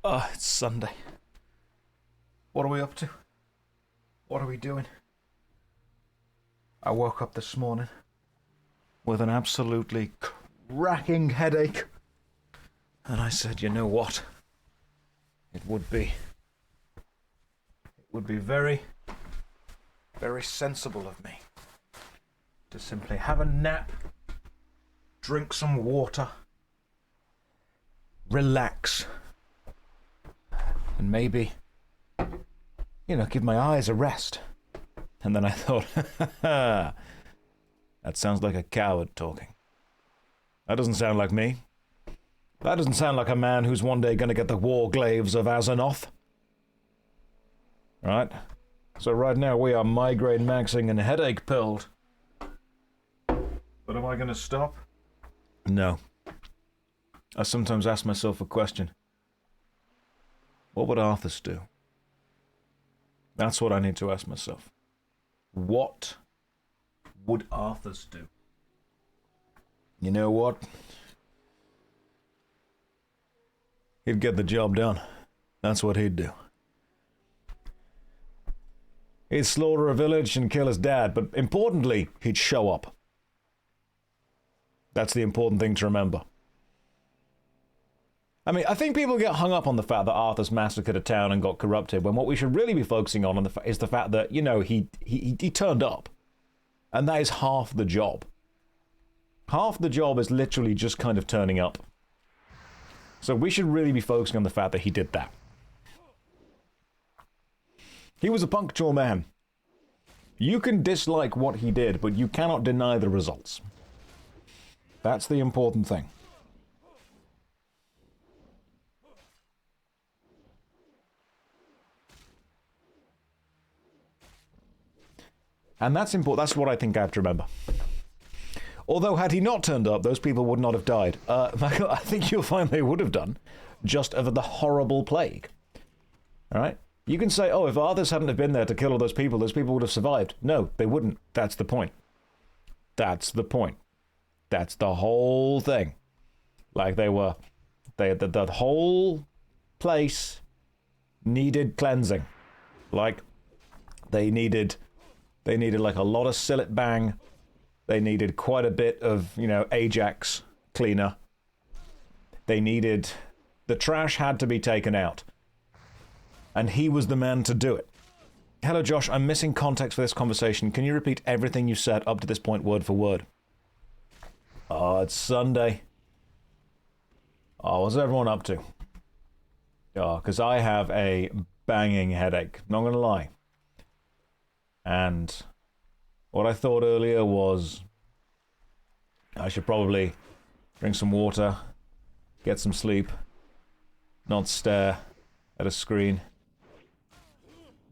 It's Sunday. What are we up to? What are we doing? I woke up this morning with an absolutely cracking headache. And I said, you know what? It would be very, very sensible of me to simply have a nap, drink some water, relax, and maybe, give my eyes a rest. And then I thought, that sounds like a coward talking. That doesn't sound like me. That doesn't sound like a man who's one day going to get the war glaives of Azeroth. Right? So right now we are migraine maxing and headache pilled. But am I going to stop? No. I sometimes ask myself a question. What would Arthas do? That's what I need to ask myself. What would Arthas do? You know what? He'd get the job done. That's what he'd do. He'd slaughter a village and kill his dad, but importantly, he'd show up. That's the important thing to remember. I mean, I think people get hung up on the fact that Arthas massacred a town and got corrupted, when what we should really be focusing on is the fact that, he turned up. And that is half the job. Half the job is literally just kind of turning up. So we should really be focusing on the fact that he did that. He was a punctual man. You can dislike what he did, but you cannot deny the results. That's the important thing. And that's important. That's what I think I have to remember. Although, had he not turned up, those people would not have died. I think you'll find they would have done, just of the horrible plague. Alright? You can say, oh, if Arthas hadn't have been there to kill all those people would have survived. No, they wouldn't. That's the point. That's the point. That's the whole thing. Like, the whole place needed cleansing. Like, they needed like a lot of Sillet Bang. They needed quite a bit of, Ajax cleaner. The trash had to be taken out. And he was the man to do it. Hello, Josh, I'm missing context for this conversation. Can you repeat everything you said up to this point, word for word? Oh, it's Sunday. Oh, what's everyone up to? Oh, because I have a banging headache. Not gonna lie. And what I thought earlier was I should probably drink some water, get some sleep, not stare at a screen.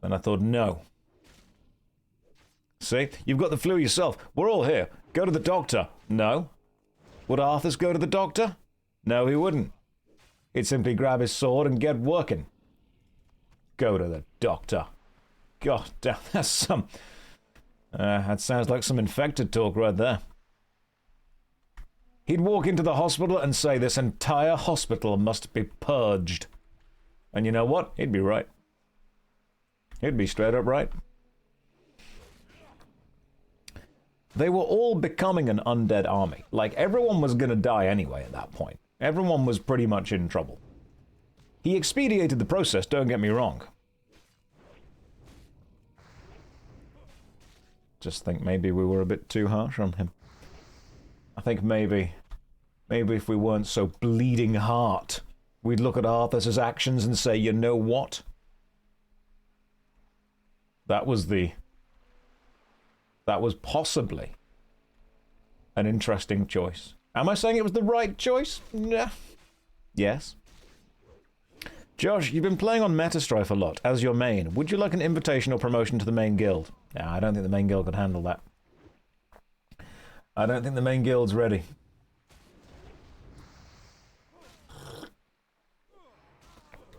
Then I thought, no. See, you've got the flu yourself. We're all here. Go to the doctor. No. Would Arthas go to the doctor? No, he wouldn't. He'd simply grab his sword and get working. Go to the doctor. God damn, that's some... that sounds like some infected talk right there. He'd walk into the hospital and say this entire hospital must be purged. And you know what? He'd be right. He'd be straight up right. They were all becoming an undead army. Like, everyone was gonna die anyway at that point. Everyone was pretty much in trouble. He expedited the process, don't get me wrong. Just think maybe we were a bit too harsh on him. I think maybe if we weren't so bleeding heart, we'd look at Arthas' actions and say, you know what? That was possibly an interesting choice. Am I saying it was the right choice? Nah. Yes. Josh, you've been playing on Metastrife a lot, as your main. Would you like an invitation or promotion to the main guild? Nah, I don't think the main guild could handle that. I don't think the main guild's ready.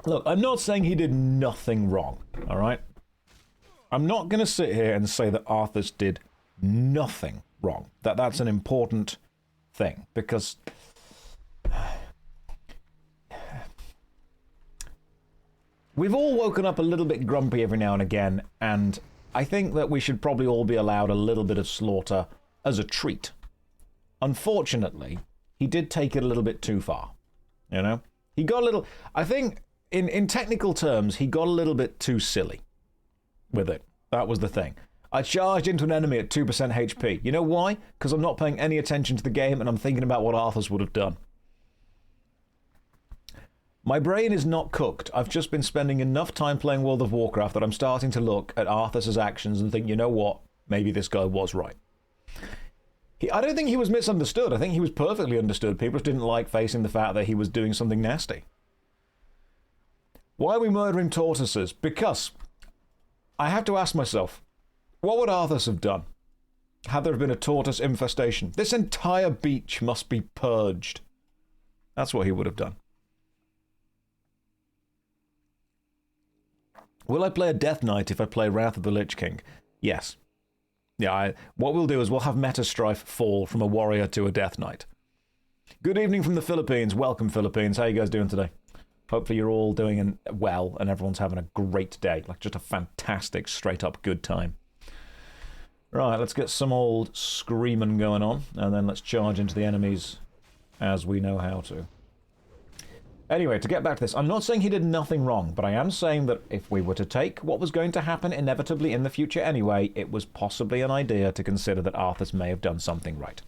Look, I'm not saying he did nothing wrong, alright? I'm not going to sit here and say that Arthas did nothing wrong. That's an important thing, because We've all woken up a little bit grumpy every now and again, and I think that we should probably all be allowed a little bit of slaughter as a treat. Unfortunately, he did take it a little bit too far, you know? He got a little... I think, in technical terms, he got a little bit too silly with it. That was the thing. I charged into an enemy at 2% HP. You know why? Because I'm not paying any attention to the game, and I'm thinking about what Arthas would have done. My brain is not cooked. I've just been spending enough time playing World of Warcraft that I'm starting to look at Arthas' actions and think, you know what? Maybe this guy was right. I don't think he was misunderstood. I think he was perfectly understood. People just didn't like facing the fact that he was doing something nasty. Why are we murdering tortoises? Because I have to ask myself, what would Arthas have done had there been a tortoise infestation? This entire beach must be purged. That's what he would have done. Will I play a Death Knight if I play Wrath of the Lich King? Yes. Yeah, what we'll do is we'll have Meta Strife fall from a warrior to a Death Knight. Good evening from the Philippines. Welcome, Philippines. How are you guys doing today? Hopefully you're all doing well and everyone's having a great day. Like, just a fantastic, straight-up good time. Right, let's get some old screaming going on, and then let's charge into the enemies as we know how to. Anyway, to get back to this, I'm not saying he did nothing wrong, but I am saying that if we were to take what was going to happen inevitably in the future anyway, it was possibly an idea to consider that Arthas may have done something right.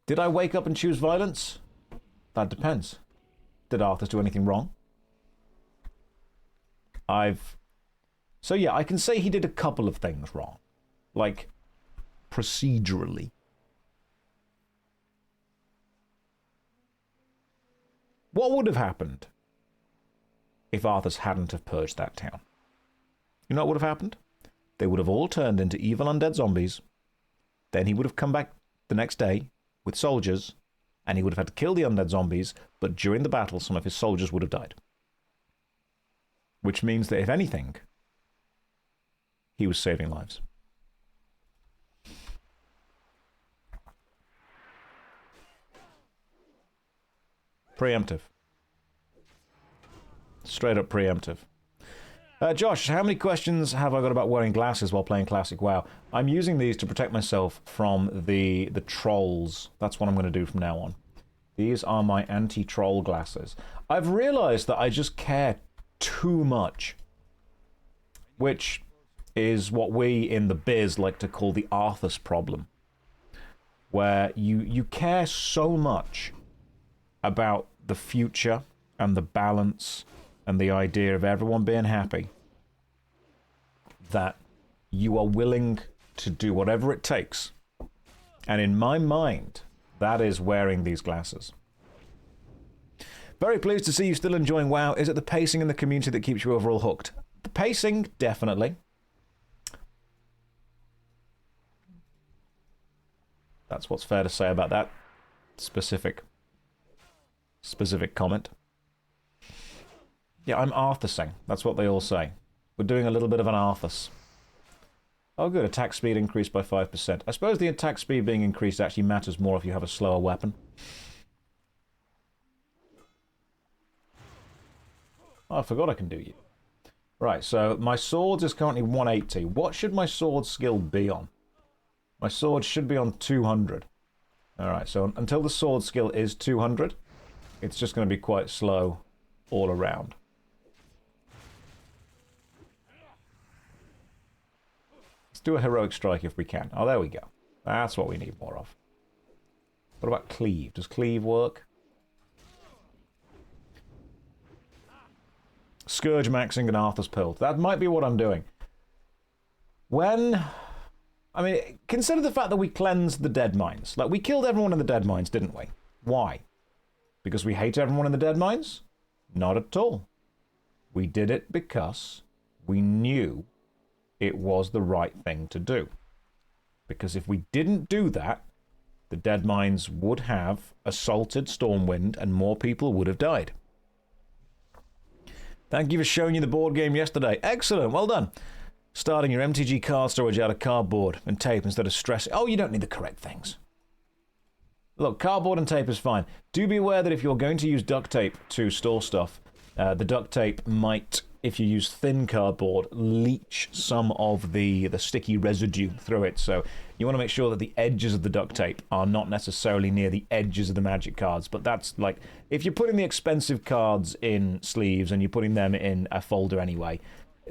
Did I wake up and choose violence? That depends. Did Arthas do anything wrong? So yeah, I can say he did a couple of things wrong. Like, procedurally. What would have happened if Arthas hadn't have purged that town? You know what would have happened? They would have all turned into evil undead zombies. Then he would have come back the next day with soldiers, and he would have had to kill the undead zombies, but during the battle, some of his soldiers would have died. Which means that, if anything, he was saving lives. Preemptive. Straight up preemptive. Josh, how many questions have I got about wearing glasses while playing Classic WoW? I'm using these to protect myself from the trolls. That's what I'm going to do from now on. These are my anti-troll glasses. I've realized that I just care too much. Which is what we in the biz like to call the Arthas problem. Where you care so much about the future and the balance and the idea of everyone being happy that you are willing to do whatever it takes. And in my mind, that is wearing these glasses. Very pleased to see you still enjoying WoW. Is it the pacing and the community that keeps you overall hooked? The pacing, definitely. That's what's fair to say about that specific comment. Yeah, I'm Arthasing. That's what they all say. We're doing a little bit of an Arthas. Oh good, attack speed increased by 5%. I suppose the attack speed being increased actually matters more if you have a slower weapon. Oh, I forgot I can do you. Right, so my swords is currently 180. What should my sword skill be on? My sword should be on 200. Alright, so until the sword skill is 200, it's just going to be quite slow all around. Let's do a heroic strike if we can. Oh, there we go. That's what we need more of. What about cleave? Does cleave work? Scourge maxing and Arthas Pill. That might be what I'm doing. I mean, consider the fact that we cleansed the dead mines. Like, we killed everyone in the dead mines, didn't we? Why? Because we hate everyone in the dead mines? Not at all. We did it because we knew it was the right thing to do. Because if we didn't do that, the dead mines would have assaulted Stormwind and more people would have died. Thank you for showing you the board game yesterday. Excellent, well done. Starting your MTG card storage out of cardboard and tape instead of stressing. Oh, you don't need the correct things. Look, cardboard and tape is fine. Do be aware that if you're going to use duct tape to store stuff, the duct tape might, if you use thin cardboard, leach some of the sticky residue through it. So you want to make sure that the edges of the duct tape are not necessarily near the edges of the magic cards. But that's like, if you're putting the expensive cards in sleeves and you're putting them in a folder anyway,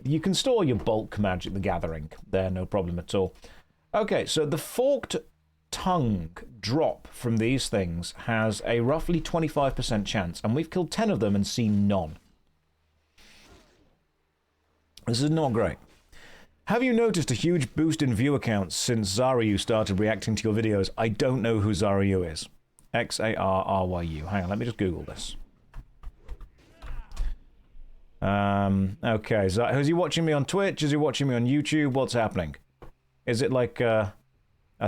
you can store your bulk Magic the Gathering there, no problem at all. Okay, so the forked tongue drop from these things has a roughly 25% chance, and we've killed 10 of them and seen none. This is not great. Have you noticed a huge boost in view accounts since Zaryu started reacting to your videos? I don't know who Zaryu is. X-A-R-R-Y-U. Hang on, let me just Google this. Okay, so is he watching me on Twitch? Is he watching me on YouTube? What's happening? Is it like a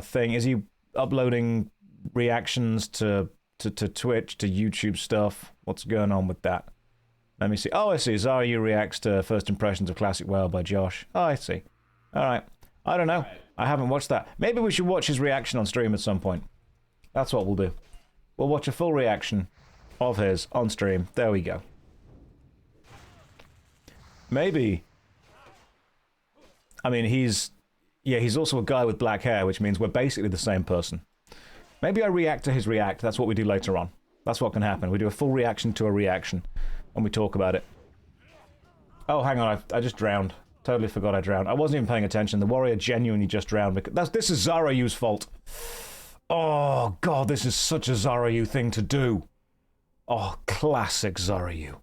thing? Is he uploading reactions to Twitch, to YouTube stuff? What's going on with that? Let me see. Oh, I see. Zaryu reacts to First Impressions of Classic WoW by Josh. Oh, I see. Alright. I don't know. I haven't watched that. Maybe we should watch his reaction on stream at some point. That's what we'll do. We'll watch a full reaction of his on stream. There we go. Maybe. I mean, he's also a guy with black hair, which means we're basically the same person. Maybe I react to his react. That's what we do later on. That's what can happen. We do a full reaction to a reaction, and we talk about it. Oh, hang on. I just drowned. Totally forgot I drowned. I wasn't even paying attention. The warrior genuinely just drowned. Because this is Zaryu's fault. Oh, God, this is such a Zaryu thing to do. Oh, classic Zaryu.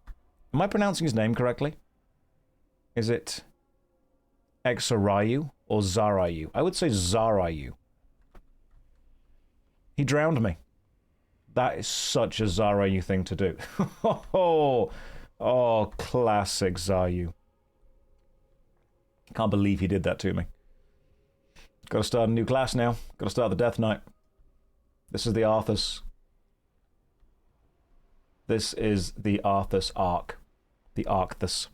Am I pronouncing his name correctly? Is it Exarayu or Zarayu? I would say Zarayu. He drowned me. That is such a Zarayu thing to do. Oh, classic Zaryu. Can't believe he did that to me. Gotta start a new class now. Gotta start the Death Knight. This is the Arthas. This is the Arthas arc. The Arthas.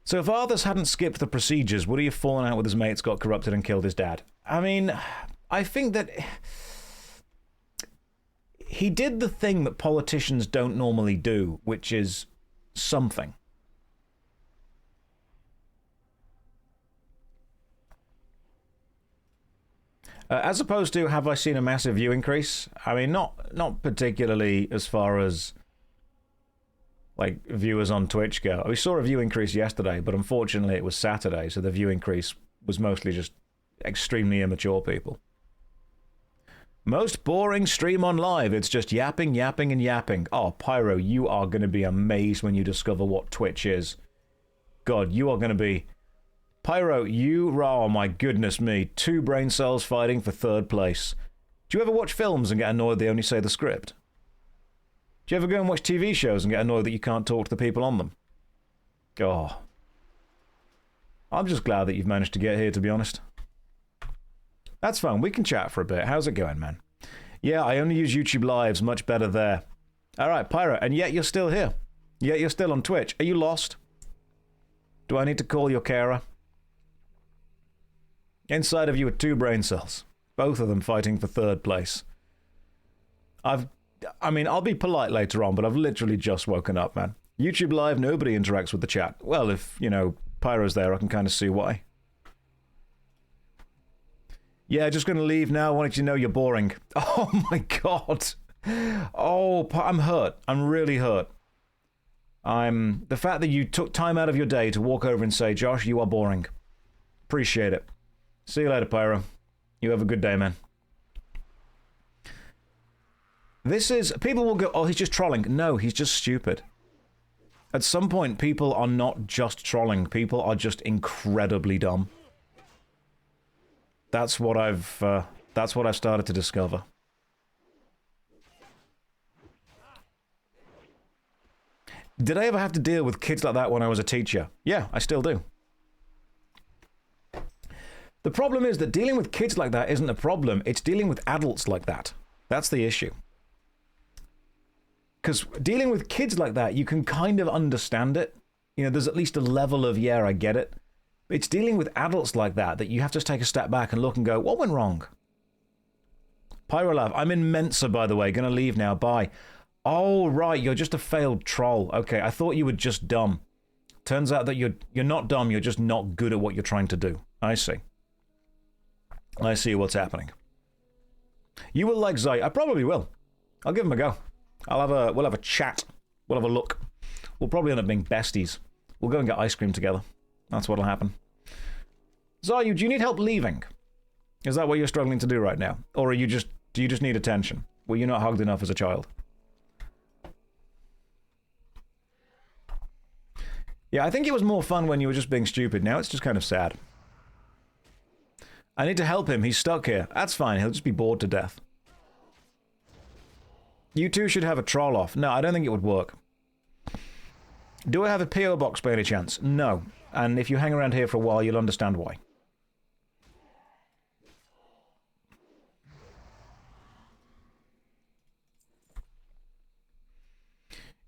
So if Arthas hadn't skipped the procedures, would he have fallen out with his mates, got corrupted, and killed his dad? I mean, I think that he did the thing that politicians don't normally do, which is something. As opposed to, have I seen a massive view increase? I mean, not particularly as far as like viewers on Twitch go. We saw a view increase yesterday, but unfortunately it was Saturday, so the view increase was mostly just extremely immature people. Most boring stream on live. It's just yapping, yapping, and yapping. Oh, Pyro, you are going to be amazed when you discover what Twitch is. God, you are going to be... Pyro, oh my goodness me. 2 brain cells fighting for 3rd place. Do you ever watch films and get annoyed they only say the script? Do you ever go and watch TV shows and get annoyed that you can't talk to the people on them? Oh. I'm just glad that you've managed to get here, to be honest. That's fine. We can chat for a bit. How's it going, man? Yeah, I only use YouTube Lives. Much better there. Alright, Pyro. And yet you're still here. Yet you're still on Twitch. Are you lost? Do I need to call your carer? Inside of you are 2 brain cells. Both of them fighting for 3rd place. I mean, I'll be polite later on, but I've literally just woken up, man. YouTube Live, nobody interacts with the chat. Well, if, you know, Pyro's there, I can kind of see why. Yeah, just gonna leave now. Wanted you to know you're boring. Oh my god. Oh, I'm hurt. I'm really hurt. The fact that you took time out of your day to walk over and say, Josh, you are boring. Appreciate it. See you later, Pyro. You have a good day, man. This is... People will go, oh, he's just trolling. No, he's just stupid. At some point, people are not just trolling. People are just incredibly dumb. That's what I've started to discover. Did I ever have to deal with kids like that when I was a teacher? Yeah, I still do. The problem is that dealing with kids like that isn't a problem. It's dealing with adults like that. That's the issue. Because dealing with kids like that, you can kind of understand it. You know, there's at least a level of, yeah, I get it. It's dealing with adults like that you have to take a step back and look and go, what went wrong? Pyrolav, I'm in Mensa, by the way. Gonna leave now. Bye. Oh, right. You're just a failed troll. Okay, I thought you were just dumb. Turns out that you're not dumb. You're just not good at what you're trying to do. I see. I see what's happening. You will like Zai. I probably will. I'll give him a go. We'll have a chat. We'll have a look. We'll probably end up being besties. We'll go and get ice cream together. That's what'll happen. Zayu, do you need help leaving? Is that what you're struggling to do right now? Or do you just need attention? Were you not hugged enough as a child? Yeah, I think it was more fun when you were just being stupid. Now it's just kind of sad. I need to help him. He's stuck here. That's fine. He'll just be bored to death. You two should have a troll off. No, I don't think it would work. Do I have a P.O. box by any chance? No. And if you hang around here for a while, you'll understand why.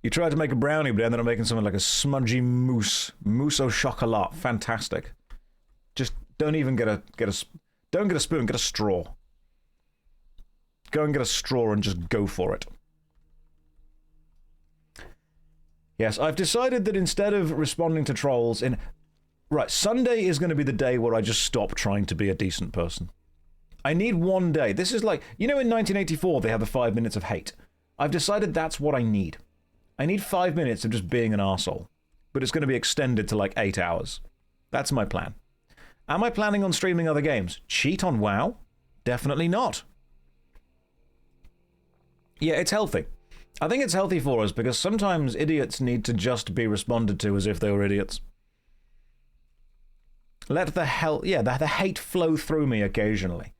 You tried to make a brownie, but ended up making something like a smudgy mousse au chocolat. Fantastic. Just don't even don't get a spoon, get a straw. Go and get a straw and just go for it. Yes, I've decided that instead of responding to trolls Right, Sunday is going to be the day where I just stop trying to be a decent person. I need one day. This is like, you know in 1984 they have the 5 minutes of hate. I've decided that's what I need. I need 5 minutes of just being an arsehole. But it's going to be extended to like 8 hours. That's my plan. Am I planning on streaming other games? Cheat on WoW? Definitely not. Yeah, it's healthy. I think it's healthy for us because sometimes idiots need to just be responded to as if they were idiots. Let the hate flow through me occasionally.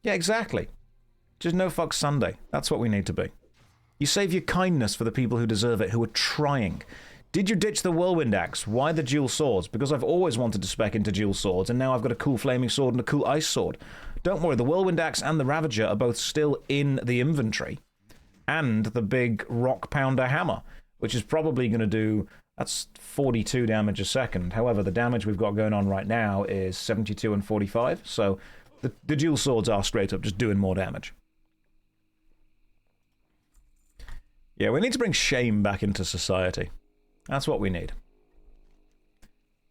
Yeah, exactly. Just no fuck Sunday. That's what we need to be. You save your kindness for the people who deserve it, who are trying. Did you ditch the Whirlwind Axe? Why the dual swords? Because I've always wanted to spec into dual swords, and now I've got a cool flaming sword and a cool ice sword. Don't worry, the Whirlwind Axe and the Ravager are both still in the inventory. And the big Rock Pounder Hammer, which is probably going to do... That's 42 damage a second. However, the damage we've got going on right now is 72 and 45, so the dual swords are straight up just doing more damage. Yeah, we need to bring shame back into society. That's what we need.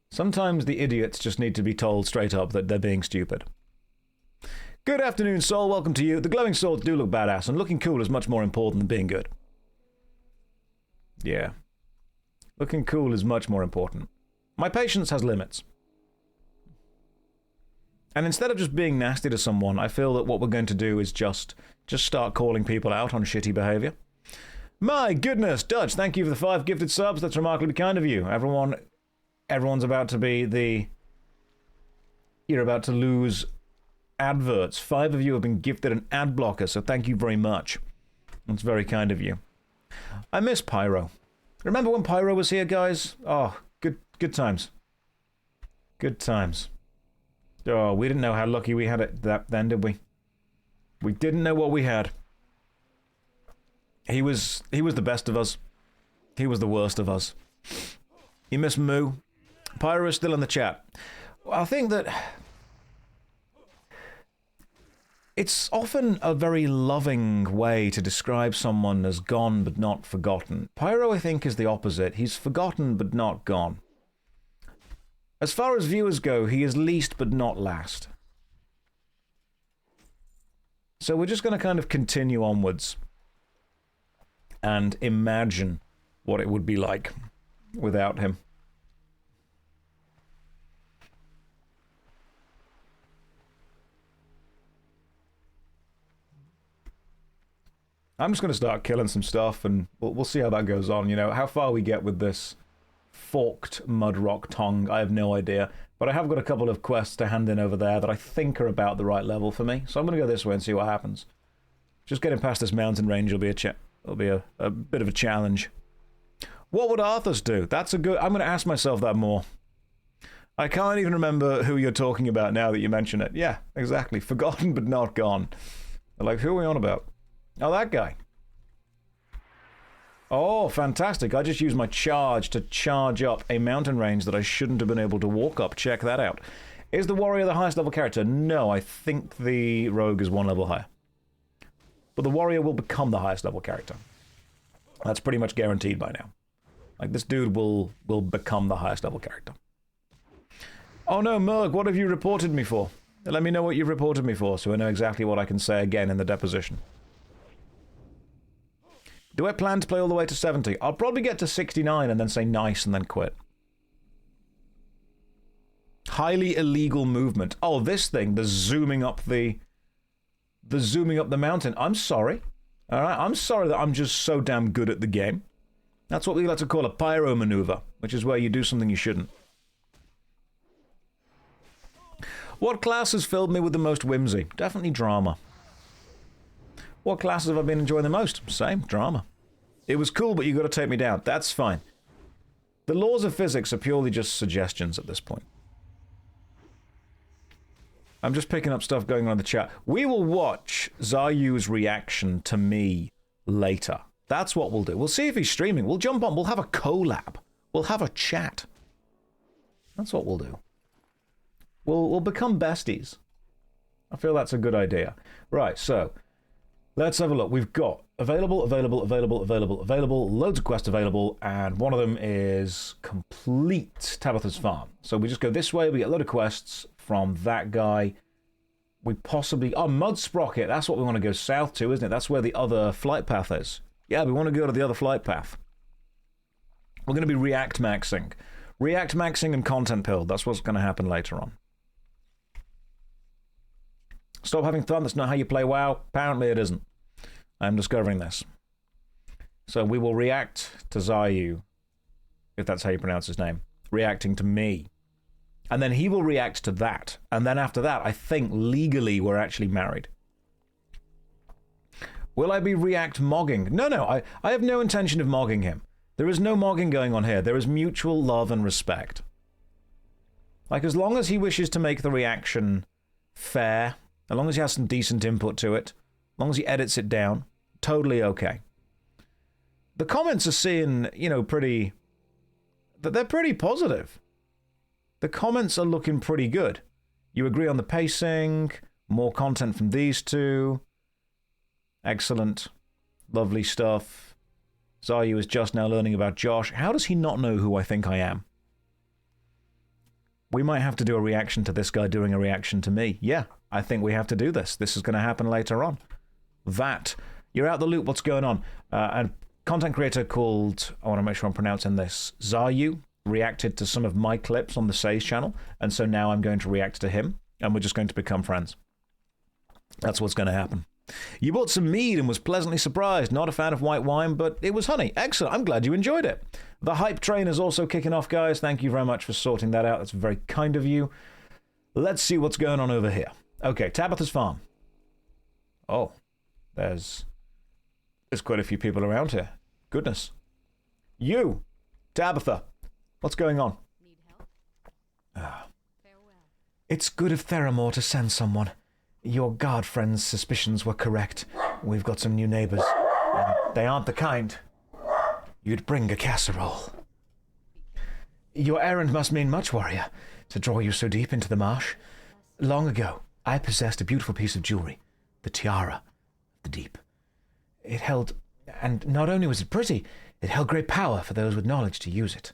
Sometimes the idiots just need to be told straight up that they're being stupid. Good afternoon, Soul. Welcome to you. The glowing swords do look badass, and looking cool is much more important than being good. Yeah. Looking cool is much more important. My patience has limits. And instead of just being nasty to someone, I feel that what we're going to do is just start calling people out on shitty behavior. My goodness, Dutch, thank you for the 5 gifted subs. That's remarkably kind of you. Everyone's about to be the... You're about to lose adverts. 5 of you have been gifted an ad blocker, so thank you very much. That's very kind of you. I miss Pyro. Remember when Pyro was here, guys? Oh, good times. Good times. Oh, we didn't know how lucky we had it then, did we? We didn't know what we had. He was the best of us. He was the worst of us. You miss Moo? Pyro is still in the chat. I think that... It's often a very loving way to describe someone as gone but not forgotten. Pyro, I think, is the opposite. He's forgotten but not gone. As far as viewers go, he is least but not last. So we're just going to kind of continue onwards and imagine what it would be like without him. I'm just going to start killing some stuff, and we'll see how that goes on. You know, how far we get with this forked mudrock tongue, I have no idea. But I have got a couple of quests to hand in over there that I think are about the right level for me. So I'm going to go this way and see what happens. Just getting past this mountain range will be a bit of a challenge. What would Arthas do? That's a good... I'm going to ask myself that more. I can't even remember who you're talking about now that you mention it. Yeah, exactly. Forgotten but not gone. Like, who are we on about? Oh, that guy. Oh, fantastic. I just used my charge to charge up a mountain range that I shouldn't have been able to walk up. Check that out. Is the warrior the highest level character? No, I think the rogue is 1 level higher. But the warrior will become the highest level character. That's pretty much guaranteed by now. Like, this dude will become the highest level character. Oh no, Merg, what have you reported me for? Let me know what you've reported me for, so I know exactly what I can say again in the deposition. Do I plan to play all the way to 70? I'll probably get to 69 and then say nice and then quit. Highly illegal movement. Oh, this thing, the zooming up the mountain. I'm sorry. Alright, I'm sorry that I'm just so damn good at the game. That's what we like to call a pyro maneuver, which is where you do something you shouldn't. What class has filled me with the most whimsy? Definitely drama. What classes have I been enjoying the most? Same, drama. It was cool, but you got to take me down. That's fine. The laws of physics are purely just suggestions at this point. I'm just picking up stuff going on in the chat. We will watch Zaryu's reaction to me later. That's what we'll do. We'll see if he's streaming. We'll jump on. We'll have a collab. We'll have a chat. That's what we'll do. We'll become besties. I feel that's a good idea. Right, so let's have a look. We've got available, loads of quests available, and one of them is complete Tabitha's farm. So we just go this way, we get a load of quests from that guy. We possibly... Oh, Mudsprocket, that's what we want to go south to, isn't it? That's where the other flight path is. Yeah, we want to go to the other flight path. We're going to be react maxing. React maxing and content pilled. That's what's going to happen later on. Stop having fun. That's not how you play WoW. Apparently it isn't. I'm discovering this. So we will react to Zaryu, if that's how you pronounce his name, reacting to me. And then he will react to that. And then after that, I think legally we're actually married. Will I be react mogging? No, I have no intention of mogging him. There is no mogging going on here. There is mutual love and respect. Like, as long as he wishes to make the reaction fair, as long as he has some decent input to it, as long as he edits it down, totally okay. The comments are seeing, you know, they're pretty positive. The comments are looking pretty good. You agree on the pacing, more content from these two. Excellent. Lovely stuff. Zaryu is just now learning about Josh. How does he not know who I think I am? We might have to do a reaction to this guy doing a reaction to me. Yeah, I think we have to do this. This is going to happen later on. You're out the loop, what's going on? A content creator called, I want to make sure I'm pronouncing this, Zaryu, reacted to some of my clips on the Says channel, and so now I'm going to react to him, and we're just going to become friends. That's what's going to happen. You bought some mead and was pleasantly surprised. Not a fan of white wine, but it was honey. Excellent. I'm glad you enjoyed it. The hype train is also kicking off, guys. Thank you very much for sorting that out. That's very kind of you. Let's see what's going on over here. Okay, Tabitha's farm. Oh, there's quite a few people around here. Goodness. You, Tabitha, what's going on? Need help? Farewell. It's good of Theramore to send someone. Your guard friend's suspicions were correct. We've got some new neighbors. And they aren't the kind you'd bring a casserole. Your errand must mean much, warrior, to draw you so deep into the marsh. Long ago, I possessed a beautiful piece of jewelry, the tiara of the deep. It held, and not only was it pretty, it held great power for those with knowledge to use it.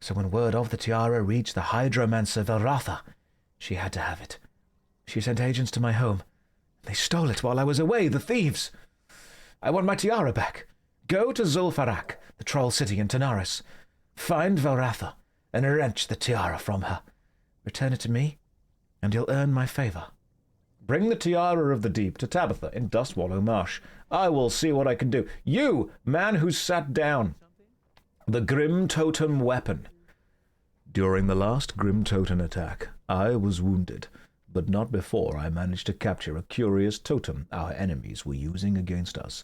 So when word of the tiara reached the hydromancer Velratha, she had to have it. She sent agents to my home. They stole it while I was away, the thieves. I want my tiara back. Go to Zul'Farrak, the troll city in Tanaris. Find Velratha and wrench the tiara from her. Return it to me, and you'll earn my favor. Bring the tiara of the deep to Tabitha in Dustwallow Marsh. I will see what I can do. You, man who sat down. The Grim Totem weapon. During the last Grim Totem attack, I was wounded, but not before I managed to capture a curious totem our enemies were using against us.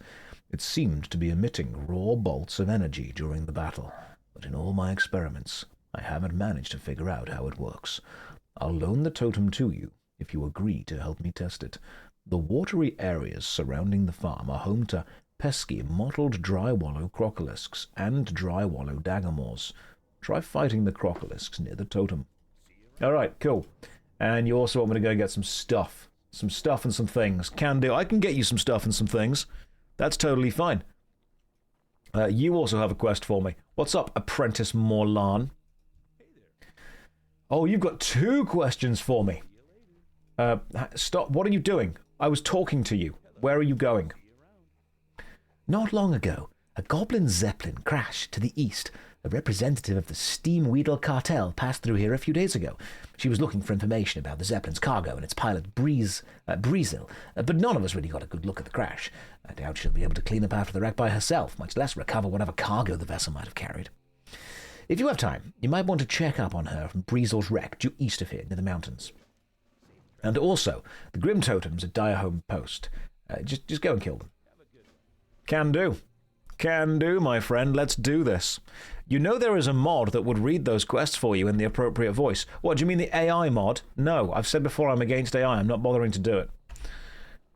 It seemed to be emitting raw bolts of energy during the battle, but in all my experiments, I haven't managed to figure out how it works. I'll loan the totem to you if you agree to help me test it. The watery areas surrounding the farm are home to pesky, mottled Drywallow crocolisks and Drywallow daggermores. Try fighting the crocolisks near the totem. Alright, cool. And you also want me to go get some stuff. Some stuff and some things. Can do. I can get you some stuff and some things. That's totally fine. You also have a quest for me. What's up, Apprentice Morlan? Oh, you've got 2 questions for me. Stop. What are you doing? I was talking to you. Where are you going? Not long ago, a goblin zeppelin crashed to the east. A representative of the Steamweedle cartel passed through here a few days ago. She was looking for information about the zeppelin's cargo and its pilot, Breezil, but none of us really got a good look at the crash. I doubt she'll be able to clean up after the wreck by herself, much less recover whatever cargo the vessel might have carried. If you have time, you might want to check up on her from Breezil's wreck due east of here, near the mountains. And also, the Grim Totems at Direhome Post. Just go and kill them. Can do. Can do, my friend. Let's do this. You know there is a mod that would read those quests for you in the appropriate voice. What, do you mean the AI mod? No, I've said before I'm against AI. I'm not bothering to do it.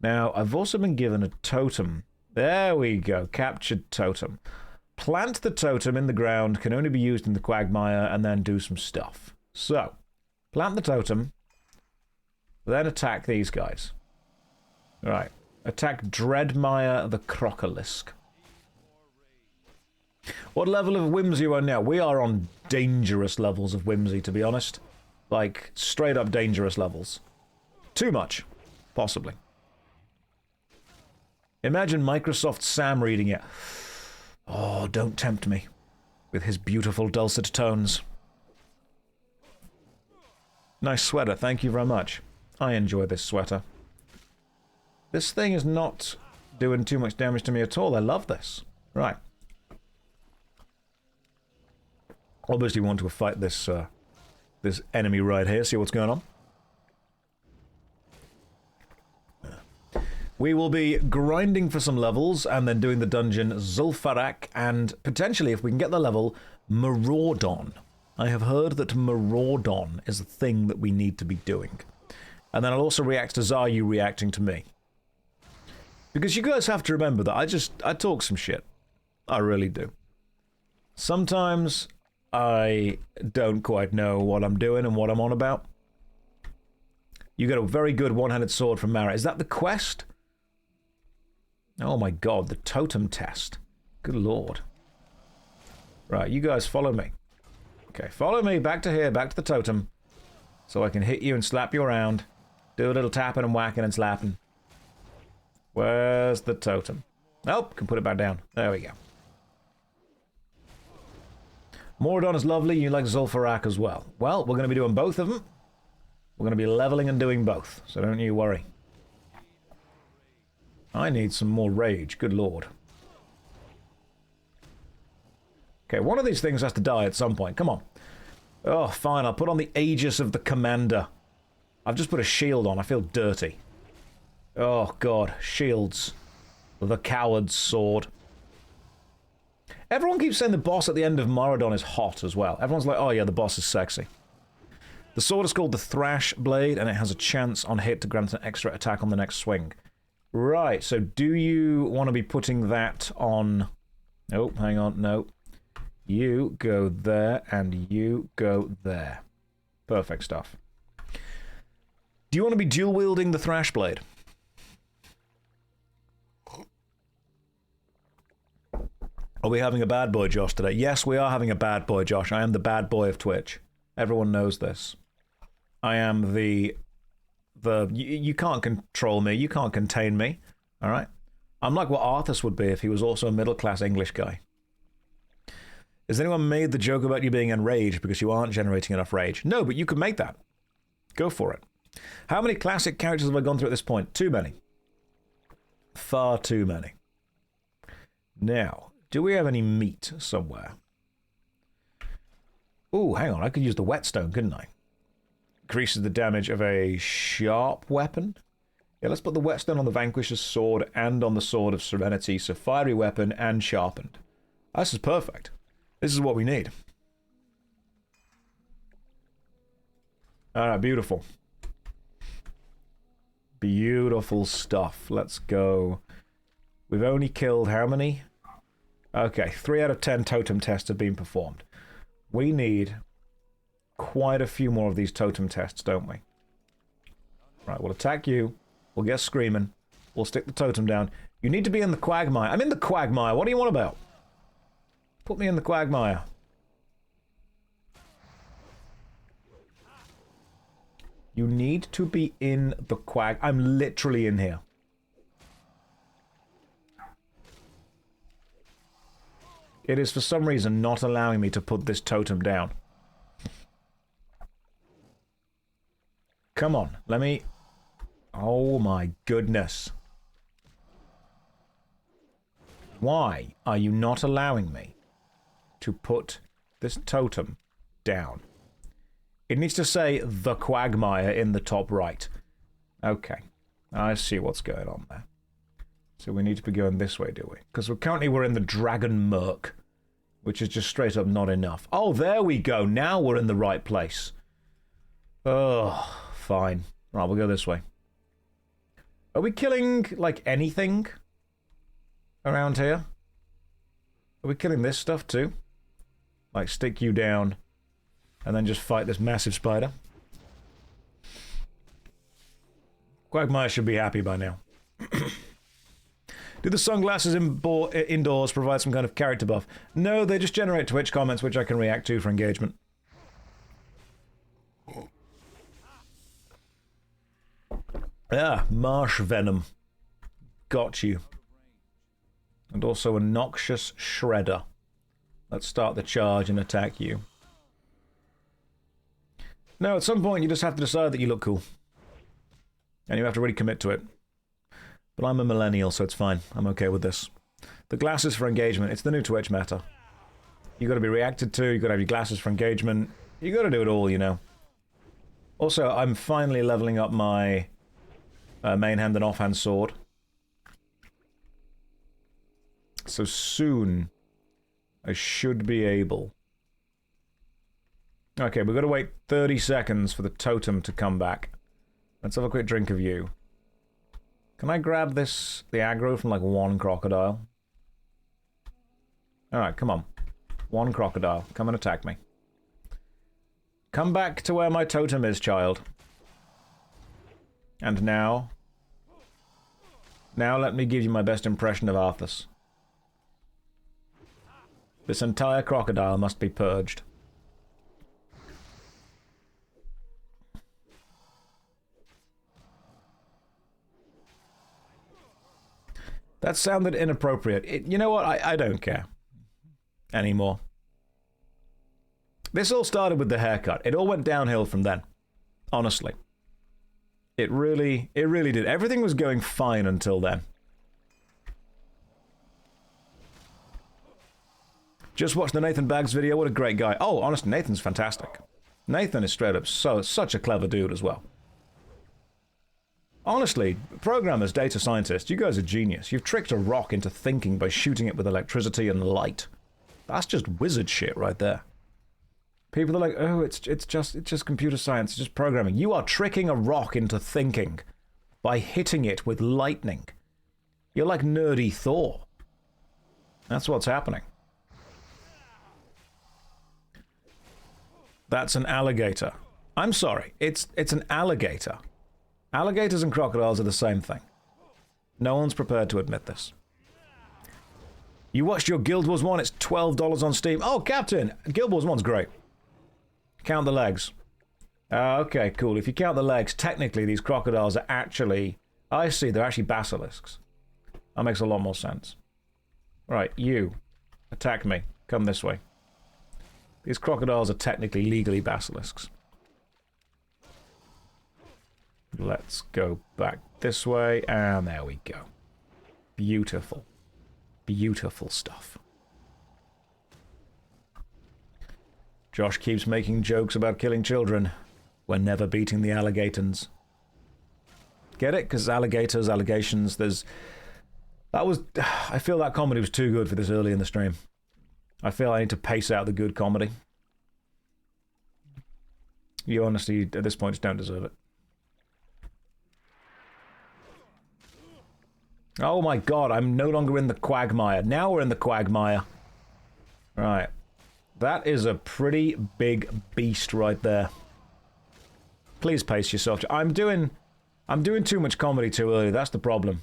Now, I've also been given a totem. There we go. Captured totem. Plant the totem in the ground, can only be used in the quagmire, and then do some stuff. So, plant the totem, then attack these guys. Right. Attack Dreadmire the Crocolisk. What level of whimsy are we on now? We are on dangerous levels of whimsy, to be honest. Like, straight up dangerous levels. Too much. Possibly. Imagine Microsoft Sam reading it. Oh, don't tempt me. With his beautiful dulcet tones. Nice sweater, thank you very much. I enjoy this sweater. This thing is not doing too much damage to me at all. I love this. Right. Obviously, we want to fight this this enemy right here. See what's going on. We will be grinding for some levels and then doing the dungeon Zul'Farrak and potentially, if we can get the level, Maraudon. I have heard that Maraudon is a thing that we need to be doing. And then I'll also react to Zaryu reacting to me. Because you guys have to remember that I talk some shit. I really do. Sometimes I don't quite know what I'm doing and what I'm on about. You got a very good one-handed sword from Mara. Is that the quest? Oh my god, the totem test. Good lord. Right, you guys follow me. Okay, follow me back to here, back to the totem. So I can hit you and slap you around. Do a little tapping and whacking and slapping. Where's the totem? Nope, can put it back down. There we go. Mordon is lovely, you like Zul'Farrak as well. Well, we're going to be doing both of them. We're going to be leveling and doing both, so don't you worry. I need some more rage, good lord. Okay, one of these things has to die at some point, come on. Oh, fine, I'll put on the Aegis of the Commander. I've just put a shield on, I feel dirty. Oh god, shields. The coward's sword. Everyone keeps saying the boss at the end of Maraudon is hot as well. Everyone's like, oh yeah, the boss is sexy. The sword is called the Thrash Blade, and it has a chance on hit to grant an extra attack on the next swing. Right, so do you want to be putting that on... Oh, hang on, no. You go there, and you go there. Perfect stuff. Do you want to be dual-wielding the Thrash Blade? Are we having a bad boy Josh today? Yes, we are having a bad boy Josh. I am the bad boy of Twitch. Everyone knows this. I am you can't control me. You can't contain me. All right? I'm like what Arthas would be if he was also a middle-class English guy. Has anyone made the joke about you being enraged because you aren't generating enough rage? No, but you could make that. Go for it. How many classic characters have I gone through at this point? Too many. Far too many. Now, do we have any meat somewhere? Ooh, hang on. I could use the whetstone, couldn't I? Increases the damage of a sharp weapon. Yeah, let's put the whetstone on the Vanquisher's sword and on the Sword of Serenity. So fiery weapon and sharpened. This is perfect. This is what we need. Alright, beautiful. Beautiful stuff. Let's go We've only killed how many? Okay, 3 out of 10 totem tests have been performed. We need quite a few more of these totem tests, don't we? Right, we'll attack you. We'll get screaming. We'll stick the totem down. You need to be in the quagmire. I'm in the quagmire. What do you want about? Put me in the quagmire. You need to be in the quag... I'm literally in here. It is for some reason not allowing me to put this totem down. Come on, let me... Oh my goodness. Why are you not allowing me to put this totem down? It needs to say the quagmire in the top right. Okay, I see what's going on there. So we need to be going this way, do we? Because we're in the dragon murk, which is just straight up not enough. Oh, there we go. Now we're in the right place. Oh, fine. Right, we'll go this way. Are we killing, like, anything around here? Are we killing this stuff too? Like, stick you down and then just fight this massive spider? Quagmire should be happy by now. Do the sunglasses indoors provide some kind of character buff? No, they just generate Twitch comments which I can react to for engagement. Ah, Marsh venom. Got you. And also a noxious shredder. Let's start the charge and attack you. No, at some point you just have to decide that you look cool. And you have to really commit to it. But I'm a millennial, so it's fine. I'm okay with this. The glasses for engagement. It's the new Twitch meta. You got to be reacted to. You got to have your glasses for engagement. You got to do it all, you know. Also, I'm finally leveling up my main hand and offhand sword. So soon, I should be able... Okay, we've got to wait 30 seconds for the totem to come back. Let's have a quick drink of you. Can I grab this, the aggro from like one crocodile? Alright, come on. One crocodile. Come and attack me. Come back to where my totem is, child. And now... Now let me give you my best impression of Arthas. This entire crocodile must be purged. That sounded inappropriate. You know what? I don't care. Anymore. This all started with the haircut. It all went downhill from then. Honestly. It really did. Everything was going fine until then. Just watched the Nathan Baggs video. What a great guy. Oh, honestly, Nathan's fantastic. Nathan is straight up such a clever dude as well. Honestly, programmers, data scientists, you guys are genius. You've tricked a rock into thinking by shooting it with electricity and light. That's just wizard shit right there. People are like, oh, it's just computer science, it's just programming. You are tricking a rock into thinking by hitting it with lightning. You're like nerdy Thor. That's what's happening. That's an alligator. I'm sorry, it's an alligator. Alligators and crocodiles are the same thing. No one's prepared to admit this. You watched your Guild Wars 1, it's $12 on Steam. Oh, Captain! Guild Wars 1's great. Count the legs. Okay, cool. If you count the legs, technically these crocodiles are actually... I see, they're actually basilisks. That makes a lot more sense. Right, you. Attack me. Come this way. These crocodiles are technically legally basilisks. Let's go back this way, and there we go. Beautiful. Beautiful stuff. Josh keeps making jokes about killing children. We're never beating the alligators. Get it? Because alligators, allegations, there's... That was... I feel that comedy was too good for this early in the stream. I feel I need to pace out the good comedy. You honestly, at this point, just don't deserve it. Oh my god, I'm no longer in the quagmire. Now we're in the quagmire. Right. That is a pretty big beast right there. Please pace yourself. I'm doing too much comedy too early. That's the problem.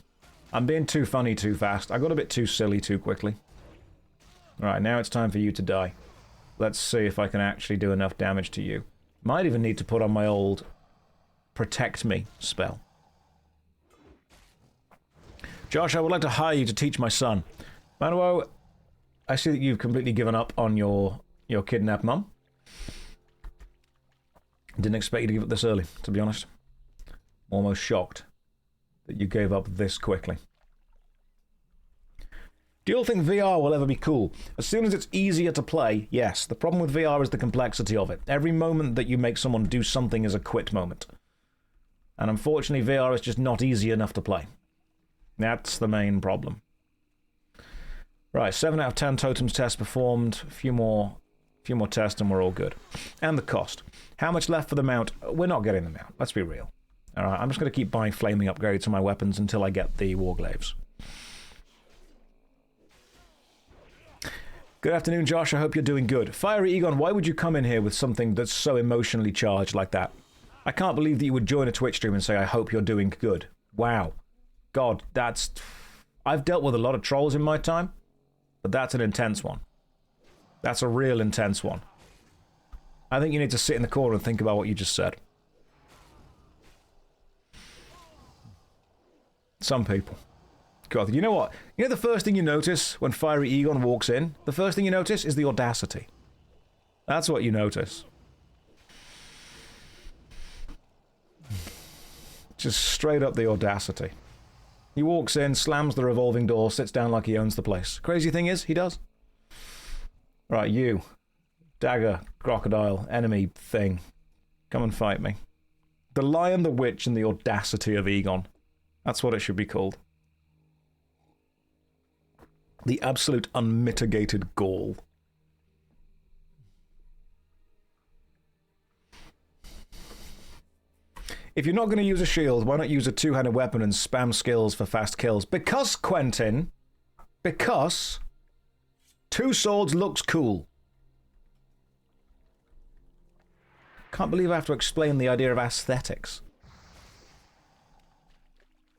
I'm being too funny too fast. I got a bit too silly too quickly. Alright, now it's time for you to die. Let's see if I can actually do enough damage to you. Might even need to put on my old Protect Me spell. Josh, I would like to hire you to teach my son. Manuel, I see that you've completely given up on your kidnapped mum. Didn't expect you to give up this early, to be honest. Almost shocked that you gave up this quickly. Do you all think VR will ever be cool? As soon as it's easier to play, yes. The problem with VR is the complexity of it. Every moment that you make someone do something is a quit moment. And unfortunately, VR is just not easy enough to play. That's the main problem. Right, 7 out of 10 totems test performed. A few more tests and we're all good. And the cost. How much left for the mount? We're not getting the mount. Let's be real. Alright, I'm just going to keep buying flaming upgrades to my weapons until I get the Warglaives. Good afternoon, Josh. I hope you're doing good. Fiery Egon, why would you come in here with something that's so emotionally charged like that? I can't believe that you would join a Twitch stream and say, I hope you're doing good. Wow. God, that's... I've dealt with a lot of trolls in my time, but that's an intense one. That's a real intense one. I think you need to sit in the corner and think about what you just said. Some people. God, you know what? You know the first thing you notice when Fiery Egon walks in? The first thing you notice is the audacity. That's what you notice. Just straight up the audacity. He walks in, slams the revolving door, sits down like he owns the place. Crazy thing is, he does. Right, you. Dagger, crocodile, enemy thing. Come and fight me. The Lion, the Witch, and the audacity of Egon. That's what it should be called. The absolute unmitigated gall. If you're not going to use a shield, why not use a two-handed weapon and spam skills for fast kills? Because, Quentin, because two swords looks cool. Can't believe I have to explain the idea of aesthetics.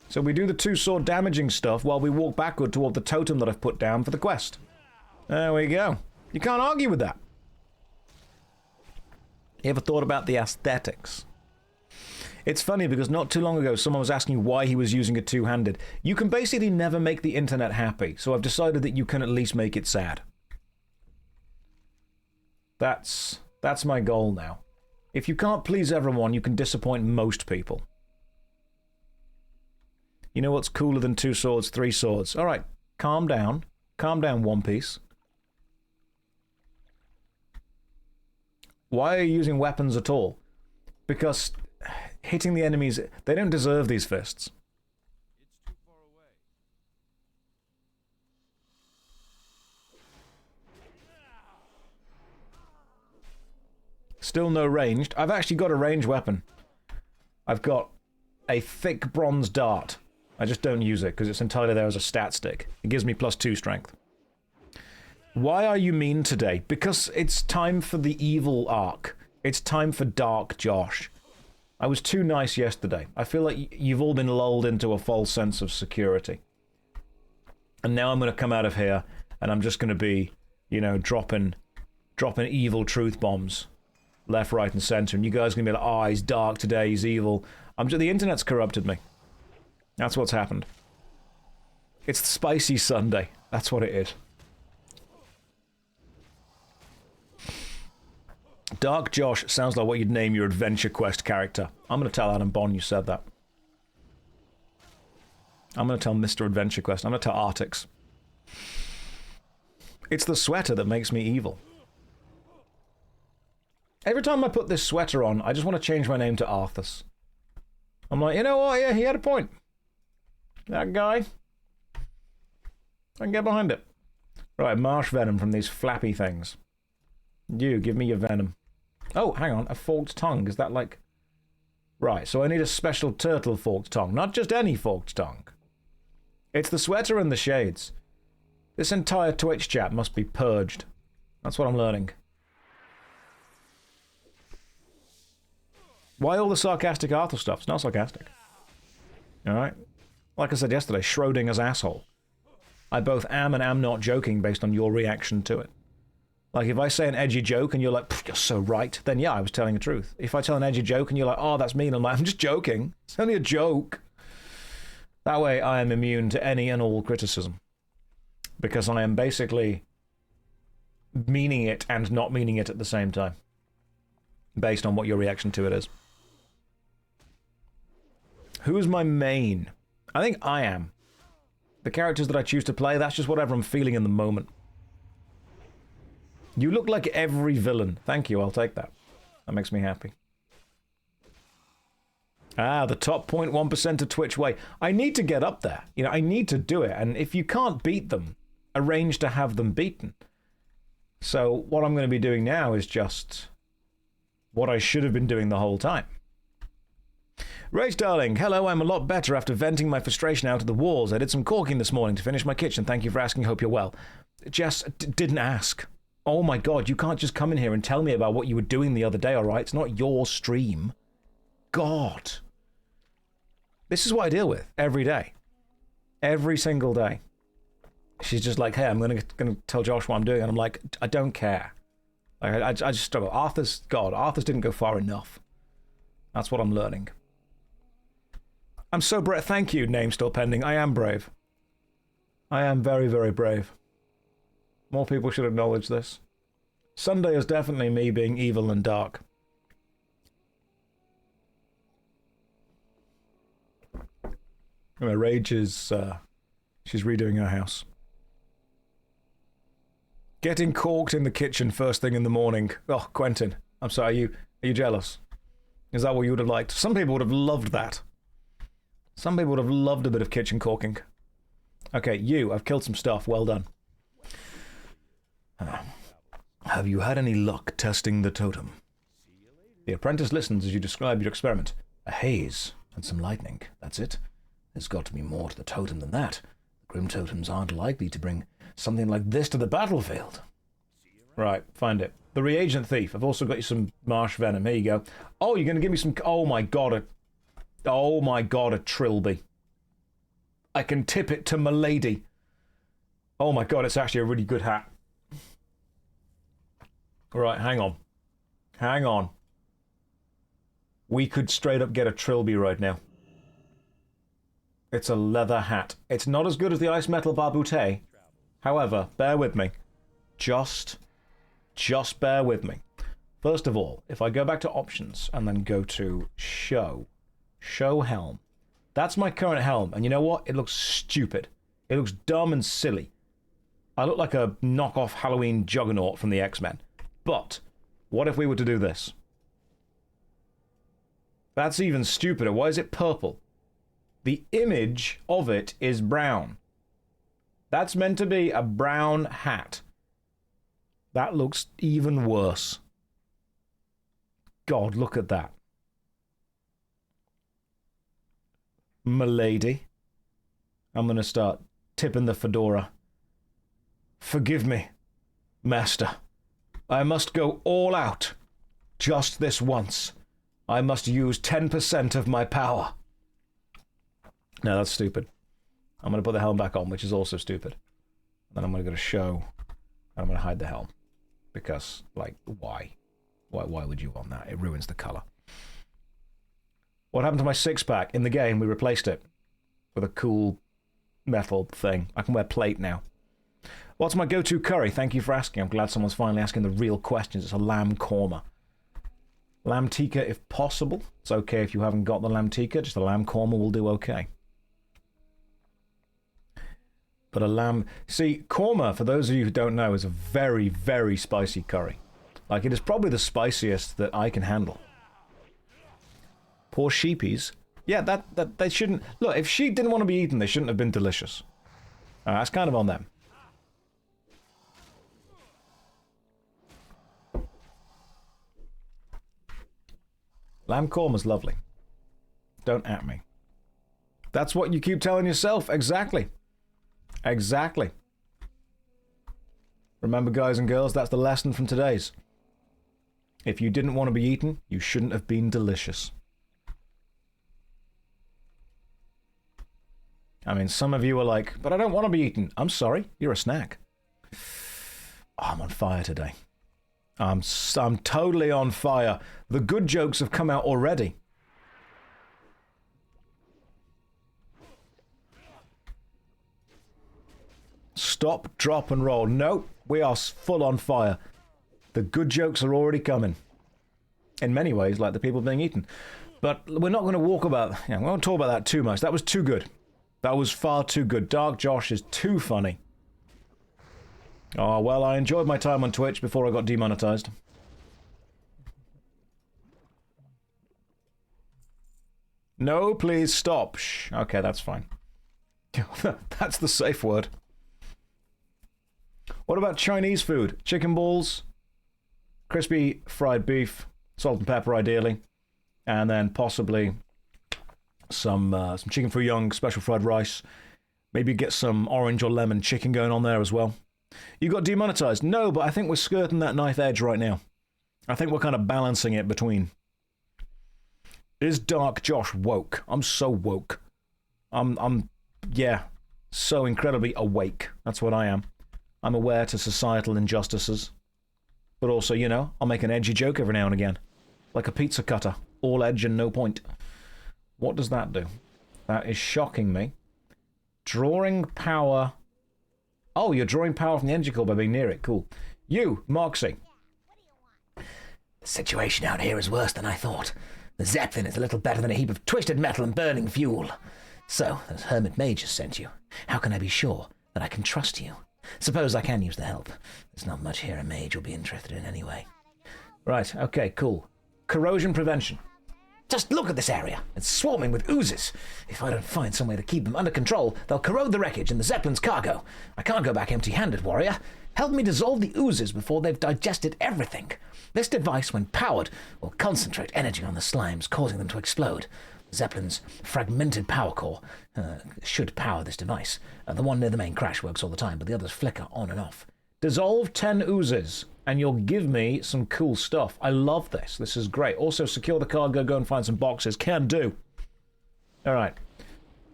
So we do the two-sword damaging stuff while we walk backward toward the totem that I've put down for the quest. There we go. You can't argue with that. You ever thought about the aesthetics? It's funny because not too long ago someone was asking why he was using a two-handed. You can basically never make the internet happy, so I've decided that you can at least make it sad. That's my goal now. If you can't please everyone, you can disappoint most people. You know what's cooler than two swords, three swords? Alright, calm down. Calm down, One Piece. Why are you using weapons at all? Because hitting the enemies, they don't deserve these fists. It's too far away. Still no ranged. I've actually got a ranged weapon. I've got a thick bronze dart. I just don't use it because it's entirely there as a stat stick. It gives me +2 strength. Why are you mean today? Because it's time for the evil arc. It's time for Dark Josh. I was too nice yesterday. I feel like you've all been lulled into a false sense of security. And now I'm going to come out of here and I'm just going to be, you know, dropping evil truth bombs left, right, and center. And you guys are going to be like, oh, he's dark today, he's evil. The internet's corrupted me. That's what's happened. It's the Spicy Sunday. That's what it is. Dark Josh sounds like what you'd name your Adventure Quest character. I'm going to tell Adam Bond you said that. I'm going to tell Mr. Adventure Quest. I'm going to tell Artix. It's the sweater that makes me evil. Every time I put this sweater on, I just want to change my name to Arthas. I'm like, you know what? Yeah, he had a point. That guy. I can get behind it. Right, Marsh venom from these flappy things. You, give me your venom. Oh, hang on, a forked tongue. Is that like... Right, so I need a special turtle forked tongue. Not just any forked tongue. It's the sweater and the shades. This entire Twitch chat must be purged. That's what I'm learning. Why all the sarcastic Arthas stuff? It's not sarcastic. Alright? Like I said yesterday, Schrodinger's asshole. I both am and am not joking based on your reaction to it. Like, if I say an edgy joke and you're like, you're so right, then yeah, I was telling the truth. If I tell an edgy joke and you're like, oh, that's mean, I'm like, I'm just joking. It's only a joke. That way I am immune to any and all criticism. Because I am basically meaning it and not meaning it at the same time. Based on what your reaction to it is. Who is my main? I think I am. The characters that I choose to play, that's just whatever I'm feeling in the moment. You look like every villain. Thank you, I'll take that. That makes me happy. Ah, the top 0.1% of Twitch way. I need to get up there. You know, I need to do it. And if you can't beat them, arrange to have them beaten. So what I'm going to be doing now is just what I should have been doing the whole time. Rage Darling, hello, I'm a lot better after venting my frustration out of the walls. I did some caulking this morning to finish my kitchen. Thank you for asking, hope you're well. Jess didn't ask. Oh my god, you can't just come in here and tell me about what you were doing the other day, alright? It's not your stream. God. This is what I deal with every day. Every single day. She's just like, hey, I'm gonna tell Josh what I'm doing, and I'm like, I don't care. Like, I just struggle. Arthas didn't go far enough. That's what I'm learning. I'm so brave. Thank you, name still pending. I am brave. I am very, very brave. More people should acknowledge this. Sunday is definitely me being evil and dark. Rage is, she's redoing her house. Getting corked in the kitchen first thing in the morning. Oh, Quentin, I'm sorry, are you jealous? Is that what you would have liked? Some people would have loved that. Some people would have loved a bit of kitchen corking. Okay, I've killed some stuff, well done. Have you had any luck testing the totem? The apprentice listens as you describe your experiment. A haze and some lightning, that's it. There's got to be more to the totem than that. The Grim Totems aren't likely to bring something like this to the battlefield. Right, find it. The Reagent Thief. I've also got you some Marsh Venom. Here you go. Oh, you're going to give me some... Oh my god, a Trilby. I can tip it to Milady. Oh my god, it's actually a really good hat. Right, hang on. Hang on. We could straight up get a Trilby right now. It's a leather hat. It's not as good as the Ice Metal Barbute. However, bear with me. Just bear with me. First of all, if I go back to options and then go to show helm. That's my current helm, and you know what? It looks stupid. It looks dumb and silly. I look like a knockoff Halloween juggernaut from the X-Men. But, what if we were to do this? That's even stupider. Why is it purple? The image of it is brown. That's meant to be a brown hat. That looks even worse. God, look at that. Milady. I'm going to start tipping the fedora. Forgive me, master. I must go all out. Just this once. I must use 10% of my power. No, that's stupid. I'm going to put the helm back on, which is also stupid. Then I'm going to go to show, and I'm going to hide the helm. Because, like, why? Why would you want that? It ruins the colour. What happened to my six-pack? In the game, we replaced it with a cool metal thing. I can wear plate now. What's my go-to curry? Thank you for asking. I'm glad someone's finally asking the real questions. It's a lamb korma. Lamb tikka if possible. It's okay if you haven't got the lamb tikka. Just a lamb korma will do okay. But a lamb... See, korma, for those of you who don't know, is a very, very spicy curry. Like, it is probably the spiciest that I can handle. Poor sheepies. Yeah, that they shouldn't... Look, if sheep didn't want to be eaten, they shouldn't have been delicious. That's kind of on them. Lamb korma's lovely. Don't at me. That's what you keep telling yourself. Exactly. Exactly. Remember, guys and girls, that's the lesson from today's. If you didn't want to be eaten, you shouldn't have been delicious. I mean, some of you are like, but I don't want to be eaten. I'm sorry, you're a snack. Oh, I'm on fire today. I'm totally on fire. The good jokes have come out already. Stop, drop, and roll. Nope, we are full on fire. The good jokes are already coming. In many ways, like the people being eaten. But we're not going to we won't talk about that too much. That was too good. That was far too good. Dark Josh is too funny. Oh, well, I enjoyed my time on Twitch before I got demonetized. No, please stop. Shh. Okay, that's fine. That's the safe word. What about Chinese food? Chicken balls, crispy fried beef, salt and pepper ideally, and then possibly some chicken fuyong, special fried rice. Maybe get some orange or lemon chicken going on there as well. You got demonetized? No, but I think we're skirting that knife edge right now. I think we're kind of balancing it between. Is Dark Josh woke? I'm so woke. Yeah, so incredibly awake. That's what I am. I'm aware to societal injustices. But also, you know, I'll make an edgy joke every now and again. Like a pizza cutter. All edge and no point. What does that do? That is shocking me. Drawing power. Oh, you're drawing power from the energy core by being near it. Cool. You, Moxie. The situation out here is worse than I thought. The Zeppelin is a little better than a heap of twisted metal and burning fuel. So, those hermit mages sent you. How can I be sure that I can trust you? Suppose I can use the help. There's not much here a mage will be interested in anyway. Right, okay, cool. Corrosion prevention. Just look at this area. It's swarming with oozes. If I don't find some way to keep them under control, they'll corrode the wreckage and the Zeppelin's cargo. I can't go back empty-handed, warrior. Help me dissolve the oozes before they've digested everything. This device, when powered, will concentrate energy on the slimes, causing them to explode. Zeppelin's fragmented power core should power this device. The one near the main crash works all the time, but the others flicker on and off. Dissolve 10 oozes, and you'll give me some cool stuff. I love this. This is great. Also, secure the cargo, go and find some boxes. Can do. All right.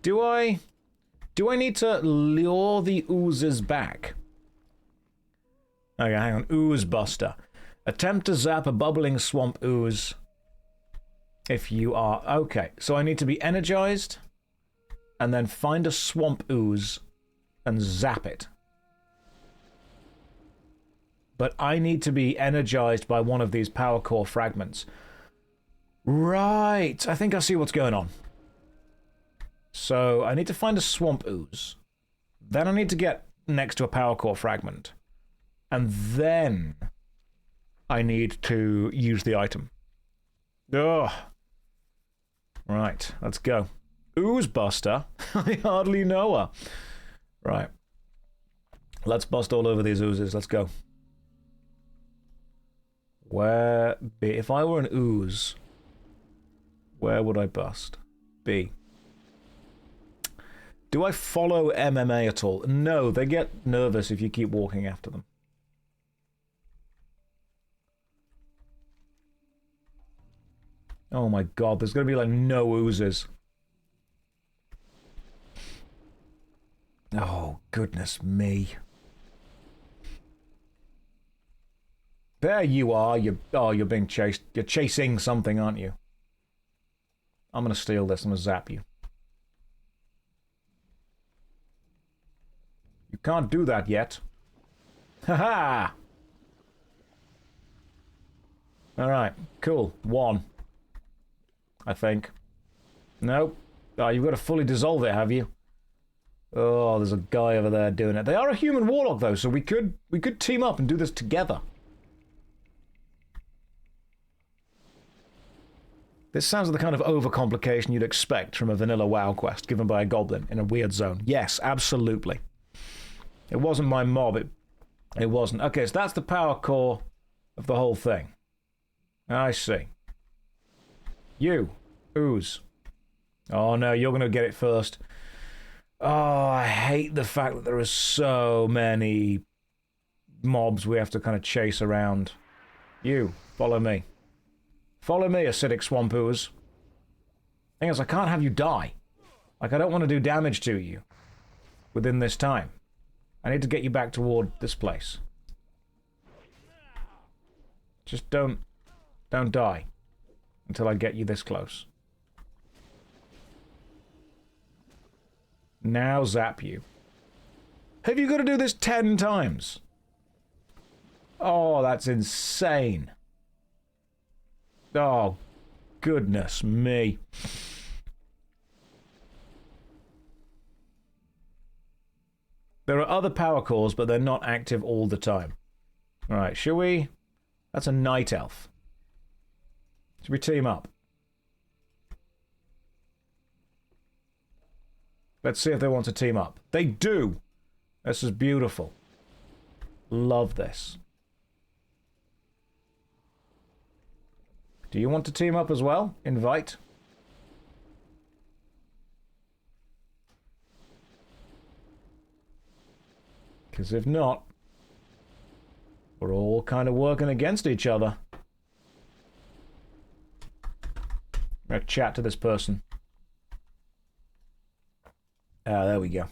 Do I need to lure the oozes back? Okay, hang on. Ooze Buster. Attempt to zap a bubbling swamp ooze. If you are... Okay, so I need to be energized, and then find a swamp ooze, and zap it. But I need to be energized by one of these power core fragments. Right, I think I see what's going on. So, I need to find a swamp ooze. Then I need to get next to a power core fragment. And then I need to use the item. Ugh. Right, let's go. Ooze Buster? I hardly know her. Right. Let's bust all over these oozes. Let's go. Where... B. If I were an ooze, where would I bust? B. Do I follow MMA at all? No, they get nervous if you keep walking after them. Oh my god, there's going to be like no oozes. Oh, goodness me. There you are. You're being chased. You're chasing something, aren't you? I'm going to steal this. I'm going to zap you. You can't do that yet. Haha! Alright, cool. 1. I think. Nope. Oh, you've got to fully dissolve it, have you? Oh, there's a guy over there doing it. They are a human warlock, though, so we could team up and do this together. This sounds like the kind of overcomplication you'd expect from a vanilla WoW quest given by a goblin in a weird zone. Yes, absolutely. It wasn't my mob. It wasn't. Okay, so that's the power core of the whole thing. I see. You, ooze. Oh no, you're going to get it first. Oh, I hate the fact that there are so many mobs we have to kind of chase around. You, follow me. Follow me, acidic swamp ooze. Thing is, I can't have you die. Like, I don't want to do damage to you within this time. I need to get you back toward this place. Just don't die until I get you this close. Now zap you. Have you got to do this 10 times? Oh, that's insane. Oh, goodness me. There are other power cores, but they're not active all the time. Alright, shall we? That's a night elf. Should we team up? Let's see if they want to team up. They do! This is beautiful. Love this. Do you want to team up as well? Invite. Because if not, we're all kind of working against each other. I'm going to chat to this person. Ah, there we go.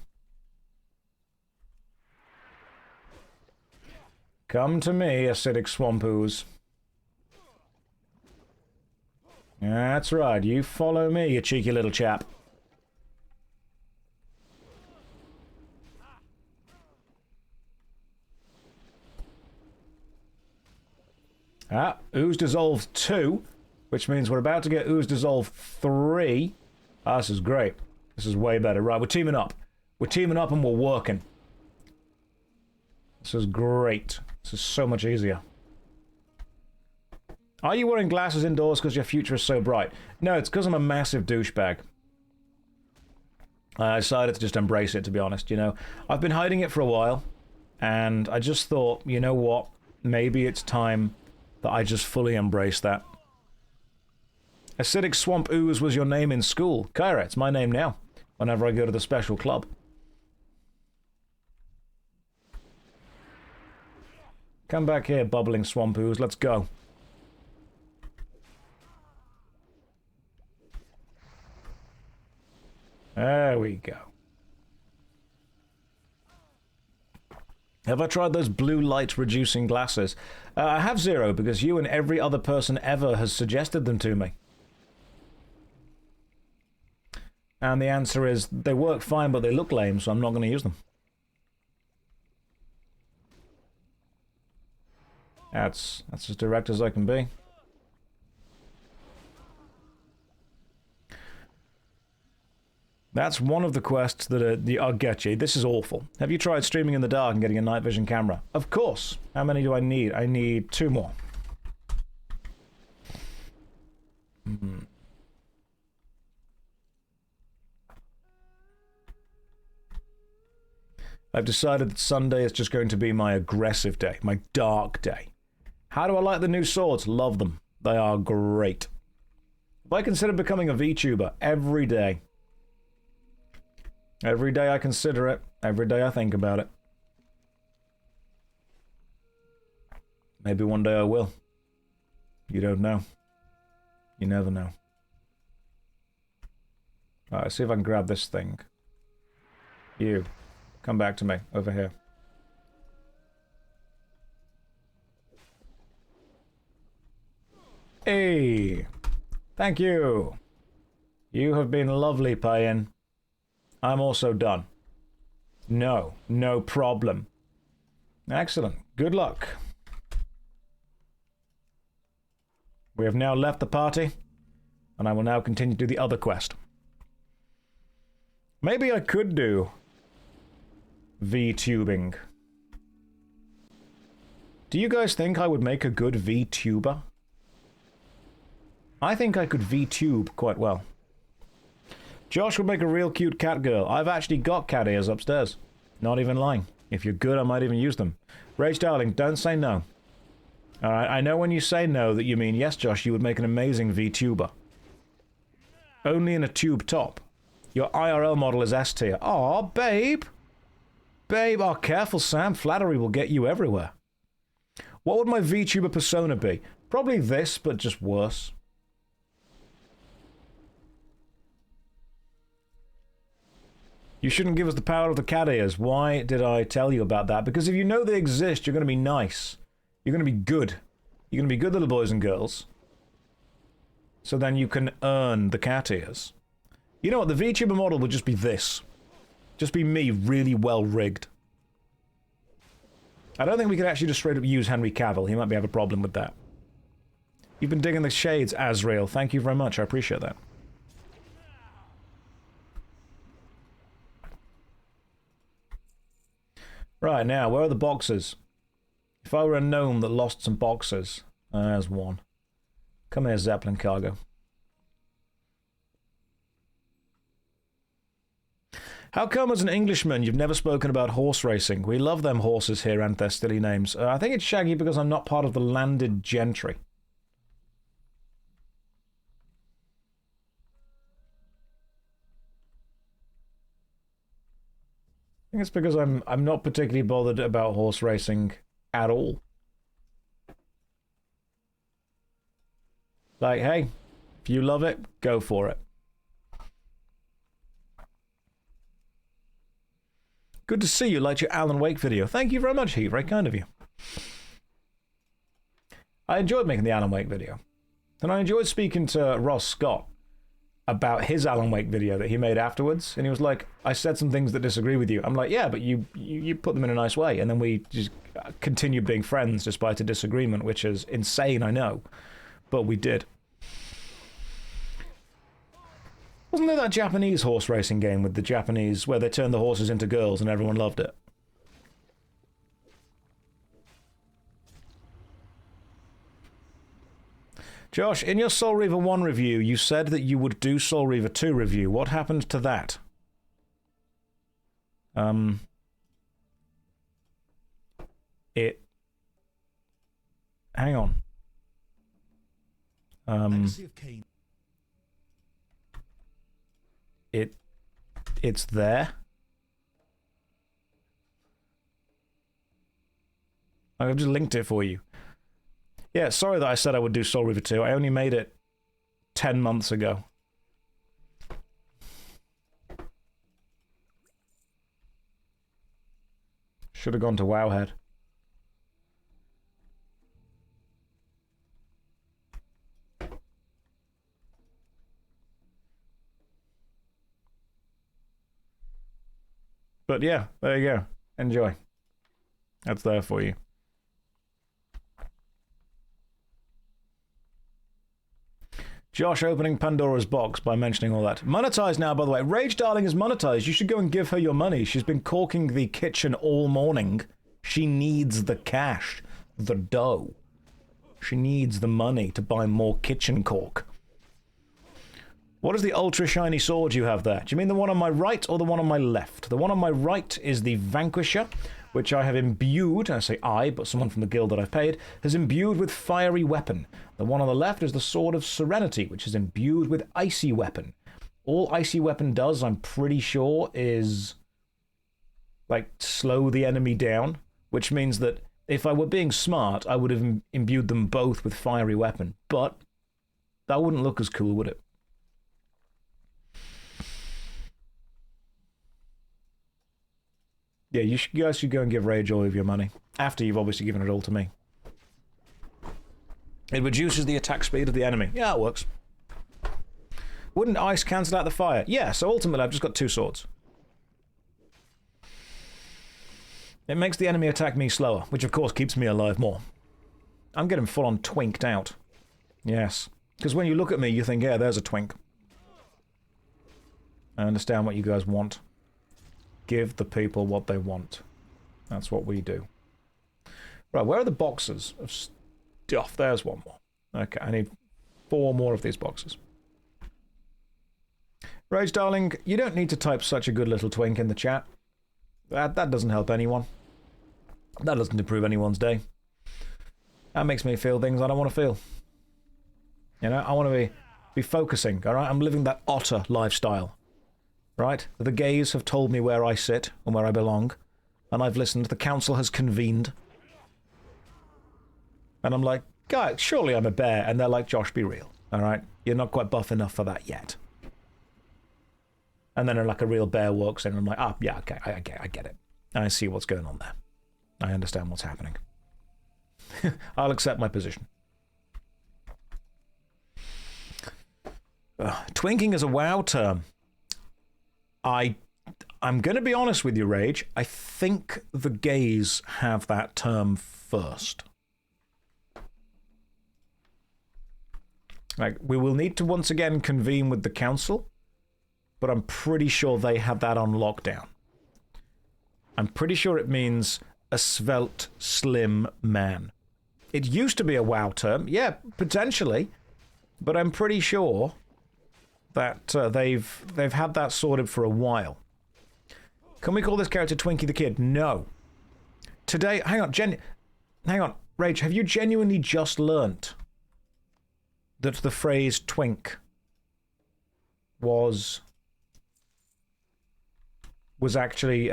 Come to me, acidic swamp ooze. That's right, you follow me, you cheeky little chap. Ah, Ooze Dissolve 2, which means we're about to get Ooze Dissolve 3. Ah, this is great. This is way better. Right, we're teaming up. We're teaming up and we're working. This is great. This is so much easier. Are you wearing glasses indoors because your future is so bright? No, it's because I'm a massive douchebag. I decided to just embrace it, to be honest, you know. I've been hiding it for a while, and I just thought, you know what? Maybe it's time that I just fully embrace that. Acidic Swamp Ooze was your name in school. Kyra, it's my name now, whenever I go to the special club. Come back here, bubbling Swamp Ooze, let's go. There we go. Have I tried those blue light reducing glasses? I have zero, because you and every other person ever has suggested them to me. And the answer is, they work fine, but they look lame, so I'm not going to use them. That's as direct as I can be. That's one of the quests that I'll get you. This is awful. Have you tried streaming in the dark and getting a night vision camera? Of course. How many do I need? I need 2 more. I've decided that Sunday is just going to be my aggressive day, my dark day. How do I like the new swords? Love them. They are great. If I consider becoming a VTuber every day. Every day I consider it. Every day I think about it. Maybe one day I will. You don't know. You never know. Alright, let's see if I can grab this thing. You. Come back to me. Over here. Hey! Thank you! You have been lovely, Payan. I'm also done. No, no problem. Excellent. Good luck. We have now left the party, and I will now continue to do the other quest. Maybe I could do VTubing. Do you guys think I would make a good VTuber? I think I could VTube quite well. Josh would make a real cute cat girl. I've actually got cat ears upstairs. Not even lying. If you're good, I might even use them. Rage Darling, don't say no. Alright, I know when you say no that you mean, yes, Josh, you would make an amazing VTuber. Only in a tube top. Your IRL model is S tier. Aw, babe. Babe, oh, careful, Sam. Flattery will get you everywhere. What would my VTuber persona be? Probably this, but just worse. You shouldn't give us the power of the cat ears. Why did I tell you about that? Because if you know they exist, you're going to be nice. You're going to be good. You're going to be good little boys and girls. So then you can earn the cat ears. You know what? The VTuber model would just be this. Just be me really well rigged. I don't think we could actually just straight up use Henry Cavill. He might have a problem with that. You've been digging the shades, Azrael. Thank you very much. I appreciate that. Right, now, where are the boxes? If I were a gnome that lost some boxes... there's one. Come here, Zeppelin cargo. How come as an Englishman you've never spoken about horse racing? We love them horses here and their silly names. I think it's Shaggy because I'm not part of the landed gentry. I think it's because I'm not particularly bothered about horse racing at all. Like, hey, if you love it, go for it. Good to see you liked your Alan Wake video. Thank you very much, Heat. Very kind of you. I enjoyed making the Alan Wake video. And I enjoyed speaking to Ross Scott about his Alan Wake video that he made afterwards. And he was like, I said some things that disagree with you. I'm like, yeah, but you put them in a nice way. And then we just continued being friends despite a disagreement, which is insane, I know. But we did. Wasn't there that Japanese horse racing game with the Japanese, where they turned the horses into girls and everyone loved it? Josh, in your Soul Reaver 1 review, you said that you would do Soul Reaver 2 review. What happened to that? Hang on. It's there. I've just linked it for you. Yeah, sorry that I said I would do Soul Reaver 2. I only made it 10 months ago. Should have gone to Wowhead. But yeah, there you go. Enjoy. That's there for you. Josh opening Pandora's box by mentioning all that. Monetized now, by the way. Rage Darling is monetized. You should go and give her your money. She's been caulking the kitchen all morning. She needs the cash. The dough. She needs the money to buy more kitchen caulk. What is the ultra shiny sword you have there? Do you mean the one on my right or the one on my left? The one on my right is the Vanquisher, which I have imbued, I say I, but someone from the guild that I've paid, has imbued with Fiery Weapon. The one on the left is the Sword of Serenity, which is imbued with Icy Weapon. All Icy Weapon does, I'm pretty sure, is, like, slow the enemy down, which means that if I were being smart, I would have imbued them both with Fiery Weapon, but that wouldn't look as cool, would it? Yeah, you guys should go and give Rage all of your money. After you've obviously given it all to me. It reduces the attack speed of the enemy. Yeah, it works. Wouldn't ice cancel out the fire? Yeah, so ultimately I've just got 2 swords. It makes the enemy attack me slower, which of course keeps me alive more. I'm getting full on twinked out. Yes. Because when you look at me, you think, yeah, there's a twink. I understand what you guys want. Give the people what they want. That's what we do. Right, where are the boxes of stuff? There's one more. Okay, I need 4 more of these boxes. Rage Darling, you don't need to type such a good little twink in the chat. That doesn't help anyone. That doesn't improve anyone's day. That makes me feel things I don't want to feel. You know, I want to be focusing, alright? I'm living that otter lifestyle. right? The gays have told me where I sit and where I belong, and I've listened. The council has convened. And I'm like, guys, surely I'm a bear. And they're like, Josh, be real, all right? You're not quite buff enough for that yet. And then like a real bear walks in, and I'm like, ah, yeah, okay, I get it. I see what's going on there. I understand what's happening. I'll accept my position. Twinking is a WoW term. I'm going to be honest with you, Rage. I think the gays have that term first. Like, we will need to once again convene with the council, but I'm pretty sure they have that on lockdown. I'm pretty sure it means a svelte, slim man. It used to be a WoW term, yeah, potentially, but I'm pretty sure that they've had that sorted for a while. Can we call this character Twinkie the Kid? No. Today, hang on, Rage, have you genuinely just learnt that the phrase twink was actually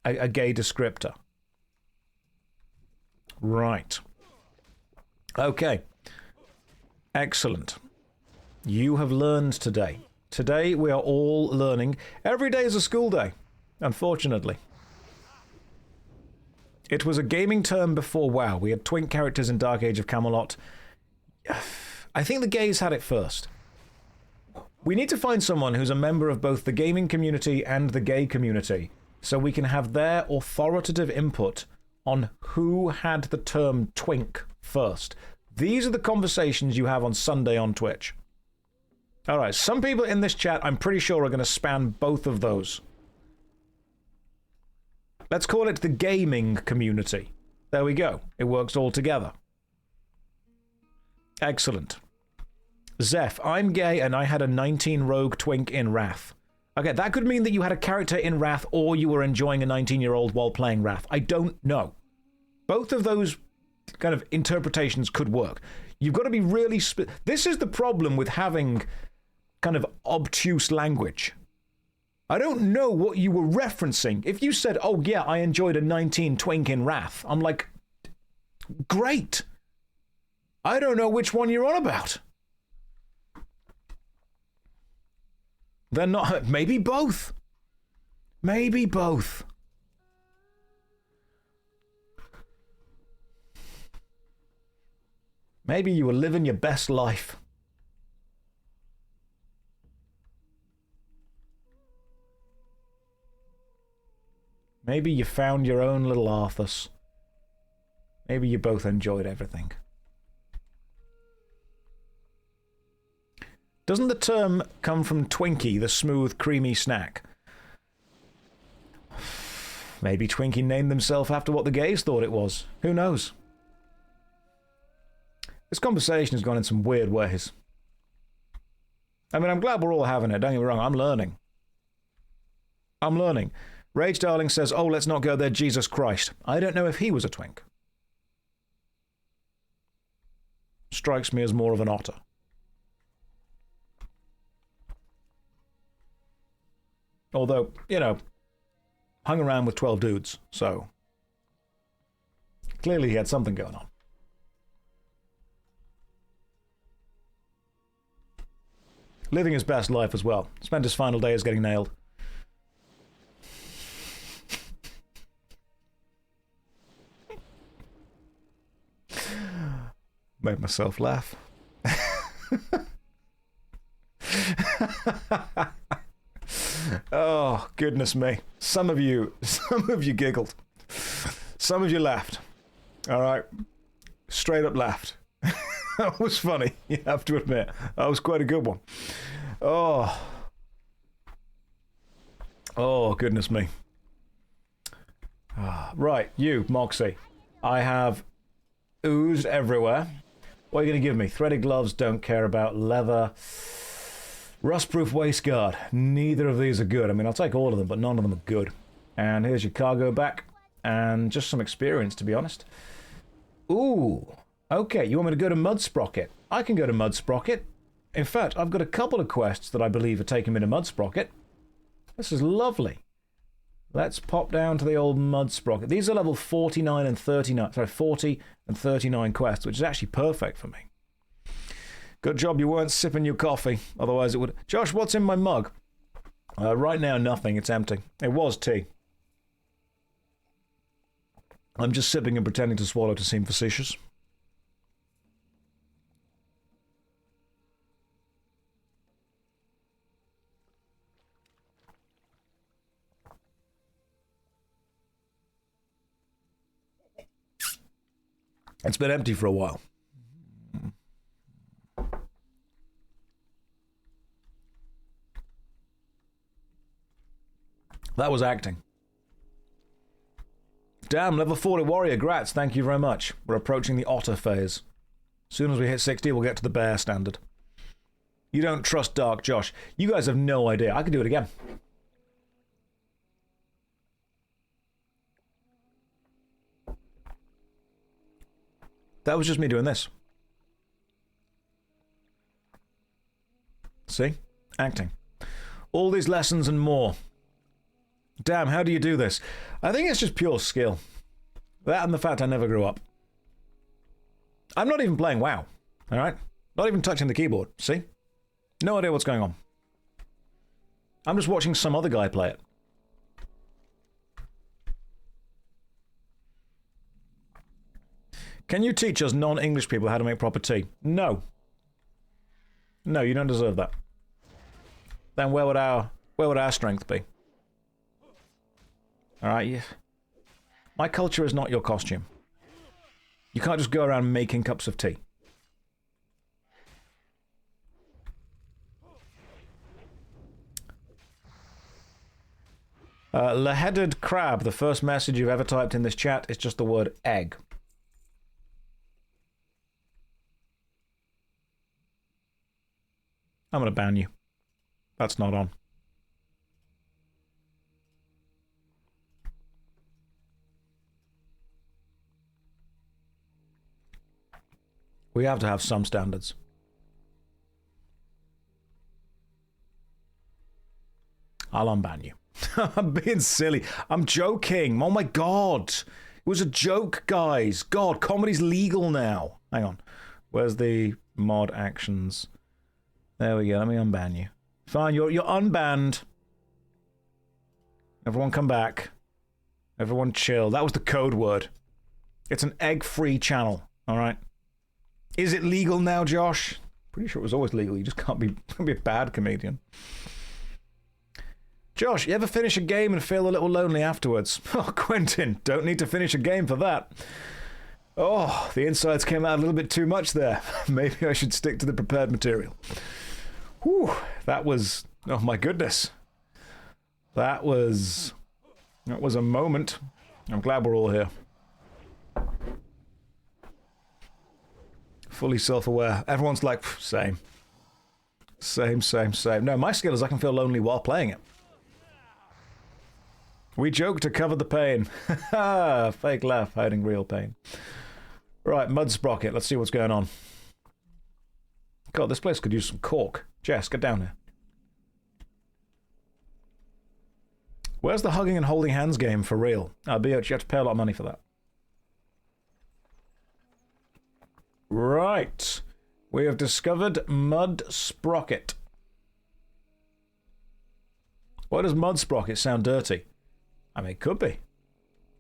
a gay descriptor? Right. Okay. Excellent. You have learned today. Today we are all learning. Every day is a school day, unfortunately. It was a gaming term before WoW. We had twink characters in Dark Age of Camelot. I think the gays had it first. We need to find someone who's a member of both the gaming community and the gay community, so we can have their authoritative input on who had the term twink first. These are the conversations you have on Sunday on Twitch. All right, some people in this chat, I'm pretty sure, are going to span both of those. Let's call it the gaming community. There we go. It works all together. Excellent. Zeph, I'm gay and I had a 19 rogue twink in Wrath. Okay, that could mean that you had a character in Wrath or you were enjoying a 19-year-old while playing Wrath. I don't know. Both of those kind of interpretations could work. You've got to be really... This is the problem with having kind of obtuse language. I don't know what you were referencing. If you said, oh yeah, I enjoyed a 19 twink in Wrath, I'm like, great. I don't know which one you're on about. They're not... Maybe both. Maybe both. Maybe you were living your best life. Maybe you found your own little Arthas. Maybe you both enjoyed everything. Doesn't the term come from Twinkie, the smooth, creamy snack? Maybe Twinkie named themselves after what the gays thought it was. Who knows? This conversation has gone in some weird ways. I mean, I'm glad we're all having it. Don't get me wrong, I'm learning. I'm learning. Rage Darling says, oh, let's not go there, Jesus Christ. I don't know if he was a twink. Strikes me as more of an otter. Although, you know, hung around with 12 dudes, so clearly he had something going on. Living his best life as well. Spent his final days getting nailed. Made myself laugh. Oh, goodness me. Some of you giggled. Some of you laughed. All right. Straight up laughed. That was funny, you have to admit. That was quite a good one. Oh. Oh, goodness me. Right, you, Moxie. I have oozed everywhere. What are you going to give me? Threaded gloves, don't care about. Leather. Rust-proof waistguard. Neither of these are good. I mean, I'll take all of them, but none of them are good. And here's your cargo back. And just some experience, to be honest. Ooh. Okay, you want me to go to Mudsprocket? I can go to Mudsprocket. In fact, I've got a couple of quests that I believe are taking me to Mudsprocket. This is lovely. Let's pop down to the old Mudsprocket. These are level 49 and 39. Sorry, 40 and 39 quests, which is actually perfect for me. Good job you weren't sipping your coffee. Otherwise it would... Josh, what's in my mug? Right now, nothing. It's empty. It was tea. I'm just sipping and pretending to swallow to seem facetious. It's been empty for a while. That was acting. Damn, level 40 warrior, grats, thank you very much. We're approaching the otter phase. As soon as we hit 60, we'll get to the bear standard. You don't trust Dark Josh. You guys have no idea. I could do it again. That was just me doing this. See? Acting. All these lessons and more. Damn, how do you do this? I think it's just pure skill. That and the fact I never grew up. I'm not even playing WoW. Alright? Not even touching the keyboard. See? No idea what's going on. I'm just watching some other guy play it. Can you teach us non-English people how to make proper tea? No. No, you don't deserve that. Then where would our strength be? Alright, yeah. My culture is not your costume. You can't just go around making cups of tea. Le-headed crab, the first message you've ever typed in this chat is just the word egg. I'm gonna ban you. That's not on. We have to have some standards. I'll unban you. I'm being silly. I'm joking. Oh my god. It was a joke, guys. God, comedy's legal now. Hang on. Where's the mod actions? There we go. Let me unban you. Fine, you're unbanned. Everyone come back. Everyone chill. That was the code word. It's an egg-free channel. Alright? Is it legal now, Josh? Pretty sure it was always legal. You just can't be a bad comedian. Josh, you ever finish a game and feel a little lonely afterwards? Oh, Quentin, don't need to finish a game for that. Oh, the insides came out a little bit too much there. Maybe I should stick to the prepared material. Whew, that was... Oh my goodness. That was a moment. I'm glad we're all here. Fully self-aware. Everyone's like, same. Same. No, my skill is I can feel lonely while playing it. We joke to cover the pain. Fake laugh, hiding real pain. Right, Mudsprocket. Let's see what's going on. God, this place could use some cork. Jess, get down here. Where's the hugging and holding hands game for real? You have to pay a lot of money for that. Right. We have discovered Mudsprocket. Why does Mudsprocket sound dirty? I mean, it could be.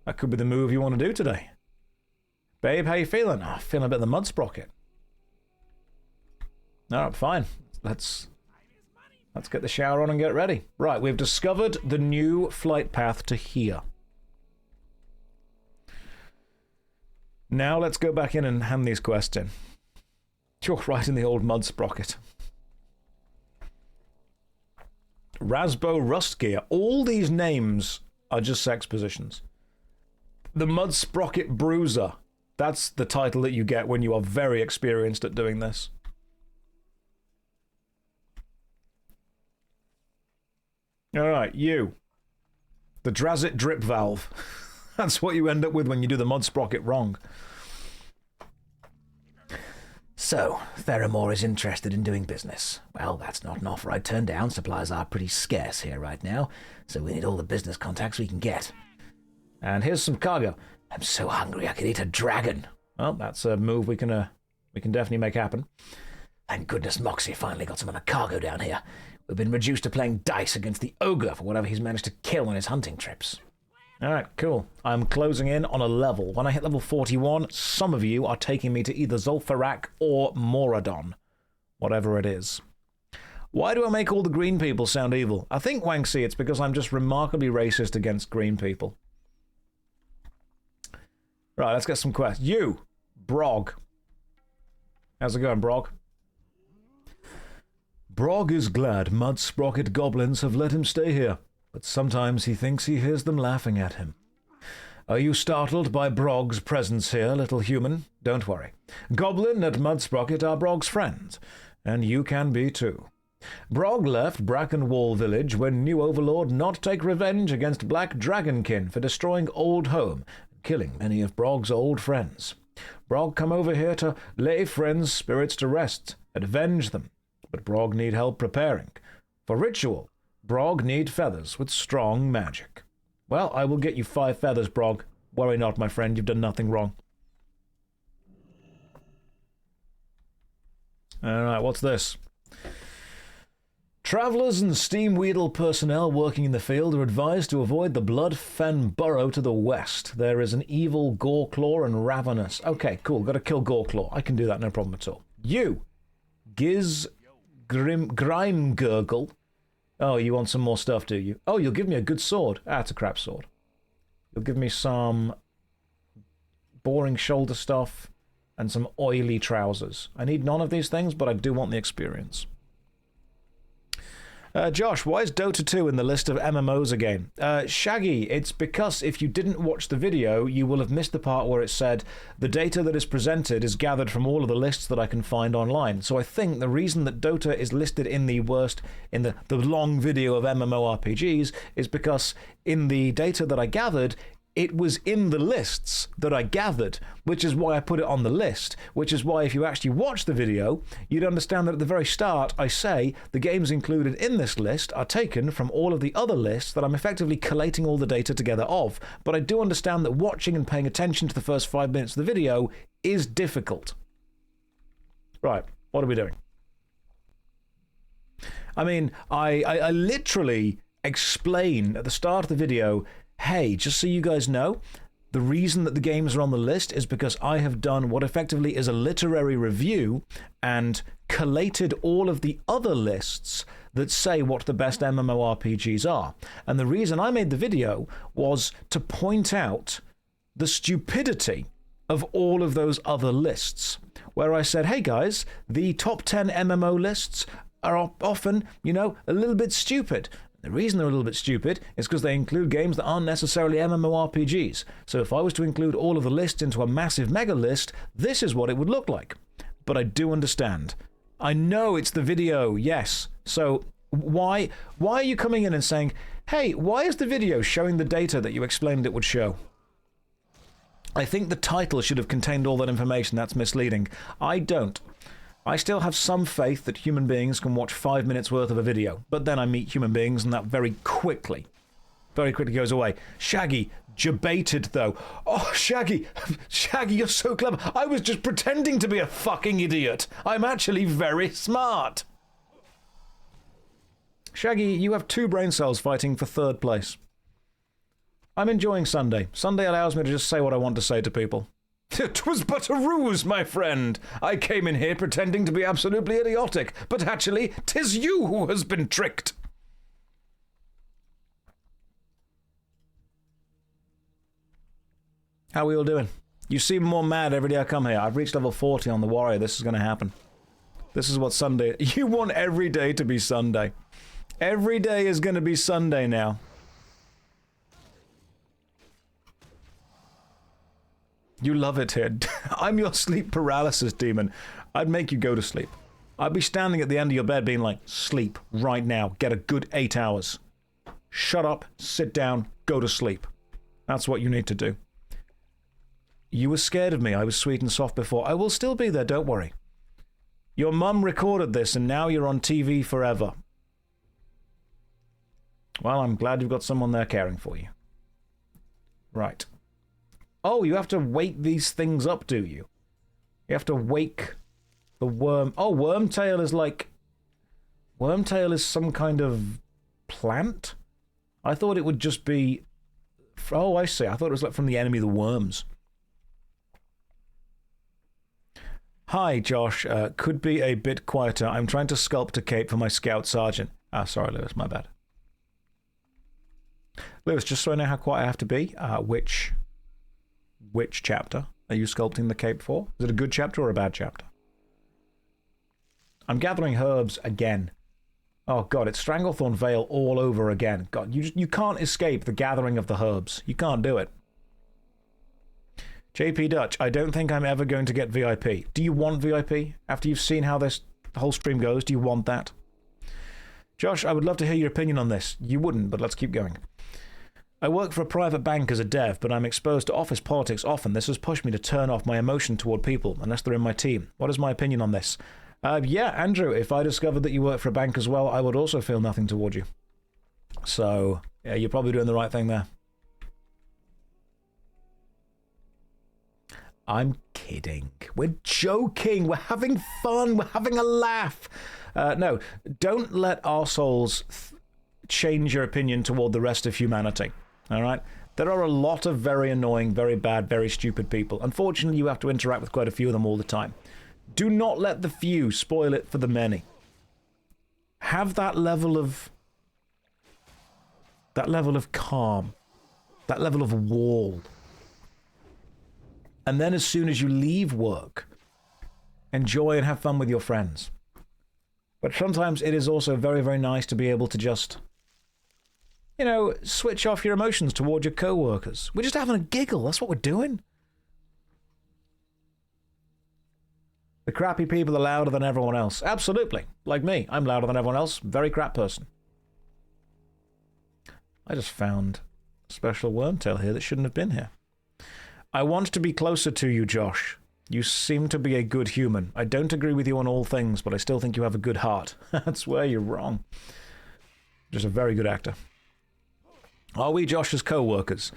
That could be the move you want to do today. Babe, how you feeling? Oh, feeling a bit of the Mudsprocket. Alright, fine. Let's get the shower on and get ready. Right, we've discovered the new flight path to here. Now let's go back in and hand these quests in. You're right in the old Mudsprocket. Rasbo Rustgear. All these names are just sex positions. The Mudsprocket Bruiser. That's the title that you get when you are very experienced at doing this. Alright, you. The Drazit Drip Valve. That's what you end up with when you do the Mudsprocket wrong. So, Theramore is interested in doing business. Well, that's not an offer I'd turn down. Supplies are pretty scarce here right now, so we need all the business contacts we can get. And here's some cargo. I'm so hungry I could eat a dragon. Well, that's a move we can definitely make happen. Thank goodness Moxie finally got some of the cargo down here. We've been reduced to playing dice against the ogre for whatever he's managed to kill on his hunting trips. Alright, cool. I'm closing in on a level. When I hit level 41, some of you are taking me to either Zul'Farrak or Moradon. Whatever it is. Why do I make all the green people sound evil? I think, Wangxi, it's because I'm just remarkably racist against green people. Right, let's get some questions. You, Brog. How's it going, Brog? Brog is glad Mudsprocket goblins have let him stay here, but sometimes he thinks he hears them laughing at him. Are you startled by Brog's presence here, little human? Don't worry. Goblin and Mudsprocket are Brog's friends, and you can be too. Brog left Brackenwall Village when new Overlord not take revenge against Black Dragonkin for destroying Old Home and killing many of Brog's old friends. Brog come over here to lay friends' spirits to rest, avenge them, but Brog need help preparing. For ritual, Brog need feathers with strong magic. Well, I will get you 5 feathers, Brog. Worry not, my friend, you've done nothing wrong. Alright, what's this? Travellers and Steamweedle personnel working in the field are advised to avoid the Bloodfen Burrow to the west. There is an evil Goreclaw and Ravenous. Okay, cool, gotta kill Goreclaw. I can do that, no problem at all. You, Grimegurgle. Oh, you want some more stuff, do you? Oh, you'll give me a good sword. Ah, it's a crap sword. You'll give me some boring shoulder stuff and some oily trousers. I need none of these things, but I do want the experience. Josh, why is Dota 2 in the list of MMOs again? Shaggy, it's because if you didn't watch the video, you will have missed the part where it said the data that is presented is gathered from all of the lists that I can find online. So I think the reason that Dota is listed in the the long video of MMORPGs is because in the data that I gathered, it was in the lists that I gathered, which is why I put it on the list, which is why if you actually watch the video, you'd understand that at the very start I say the games included in this list are taken from all of the other lists that I'm effectively collating all the data together of. But I do understand that watching and paying attention to the first 5 minutes of the video is difficult. Right, what are we doing? I mean, I literally explain at the start of the video, hey, just so you guys know, the reason that the games are on the list is because I have done what effectively is a literary review and collated all of the other lists that say what the best MMORPGs are. And the reason I made the video was to point out the stupidity of all of those other lists, where I said, hey guys, the top 10 MMO lists are often, you know, a little bit stupid. The reason they're a little bit stupid is because they include games that aren't necessarily MMORPGs. So if I was to include all of the lists into a massive mega list, this is what it would look like. But I do understand. I know it's the video, yes. So why are you coming in and saying, hey, why is the video showing the data that you explained it would show? I think the title should have contained all that information. That's misleading. I don't. I still have some faith that human beings can watch 5 minutes worth of a video, but then I meet human beings and that very quickly goes away. Shaggy, debated though. Oh, Shaggy, you're so clever. I was just pretending to be a fucking idiot. I'm actually very smart. Shaggy, you have 2 brain cells fighting for 3rd place. I'm enjoying Sunday. Sunday allows me to just say what I want to say to people. 'Twas but a ruse, my friend. I came in here pretending to be absolutely idiotic, but actually, 'tis you who has been tricked. How are we all doing? You seem more mad every day I come here. I've reached level 40 on the warrior. This is going to happen. This is what Sunday... You want every day to be Sunday. Every day is going to be Sunday now. You love it here. I'm your sleep paralysis demon. I'd make you go to sleep. I'd be standing at the end of your bed being like, sleep right now. Get a good 8 hours. Shut up, sit down, go to sleep. That's what you need to do. You were scared of me. I was sweet and soft before. I will still be there, don't worry. Your mum recorded this and now you're on TV forever. Well, I'm glad you've got someone there caring for you. Right. Oh, you have to wake these things up, do you? You have to wake the worm... Oh, Wormtail is like... Wormtail is some kind of plant? I thought it would just be... Oh, I see. I thought it was like from the enemy, the worms. Hi, Josh. Could be a bit quieter. I'm trying to sculpt a cape for my scout sergeant. Ah, sorry, Lewis. My bad. Lewis, just so I know how quiet I have to be, which chapter are you sculpting the cape for? Is it a good chapter or a bad chapter? I'm gathering herbs again. Oh god, it's Stranglethorn Vale all over again. God, you can't escape the gathering of the herbs. You can't do it. JP Dutch, I don't think I'm ever going to get VIP. Do you want VIP? After you've seen how this whole stream goes, do you want that? Josh, I would love to hear your opinion on this. You wouldn't, but let's keep going. I work for a private bank as a dev, but I'm exposed to office politics often. This has pushed me to turn off my emotion toward people, unless they're in my team. What is my opinion on this? Yeah, Andrew, if I discovered that you work for a bank as well, I would also feel nothing toward you. So, yeah, you're probably doing the right thing there. I'm kidding. We're joking. We're having fun. We're having a laugh. No, don't let arseholes change your opinion toward the rest of humanity. All right? There are a lot of very annoying, very bad, very stupid people. Unfortunately, you have to interact with quite a few of them all the time. Do not let the few spoil it for the many. Have that level of calm, that level of wall. And then as soon as you leave work, enjoy and have fun with your friends. But sometimes it is also very, very nice to be able to just, you know, switch off your emotions toward your co-workers. We're just having a giggle. That's what we're doing. The crappy people are louder than everyone else. Absolutely. Like me. I'm louder than everyone else. Very crap person. I just found a special wormtail here that shouldn't have been here. I want to be closer to you, Josh. You seem to be a good human. I don't agree with you on all things, but I still think you have a good heart. That's where you're wrong. Just a very good actor. Are we Josh's co-workers?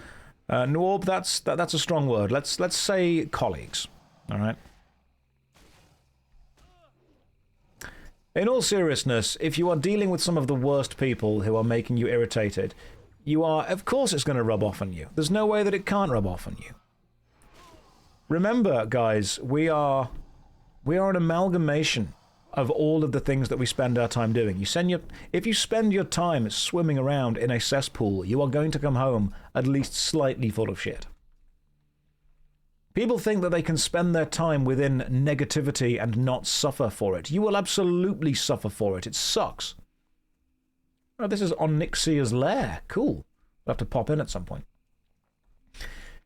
Norb, that's a strong word. Let's say colleagues. All right. In all seriousness, if you are dealing with some of the worst people who are making you irritated, of course it's going to rub off on you. There's no way that it can't rub off on you. Remember, guys, we are an amalgamation of all of the things that we spend our time doing. If you spend your time swimming around in a cesspool, you are going to come home at least slightly full of shit. People think that they can spend their time within negativity and not suffer for it. You will absolutely suffer for it. It sucks. Oh, this is Onyxia's lair. Cool. I'll have to pop in at some point.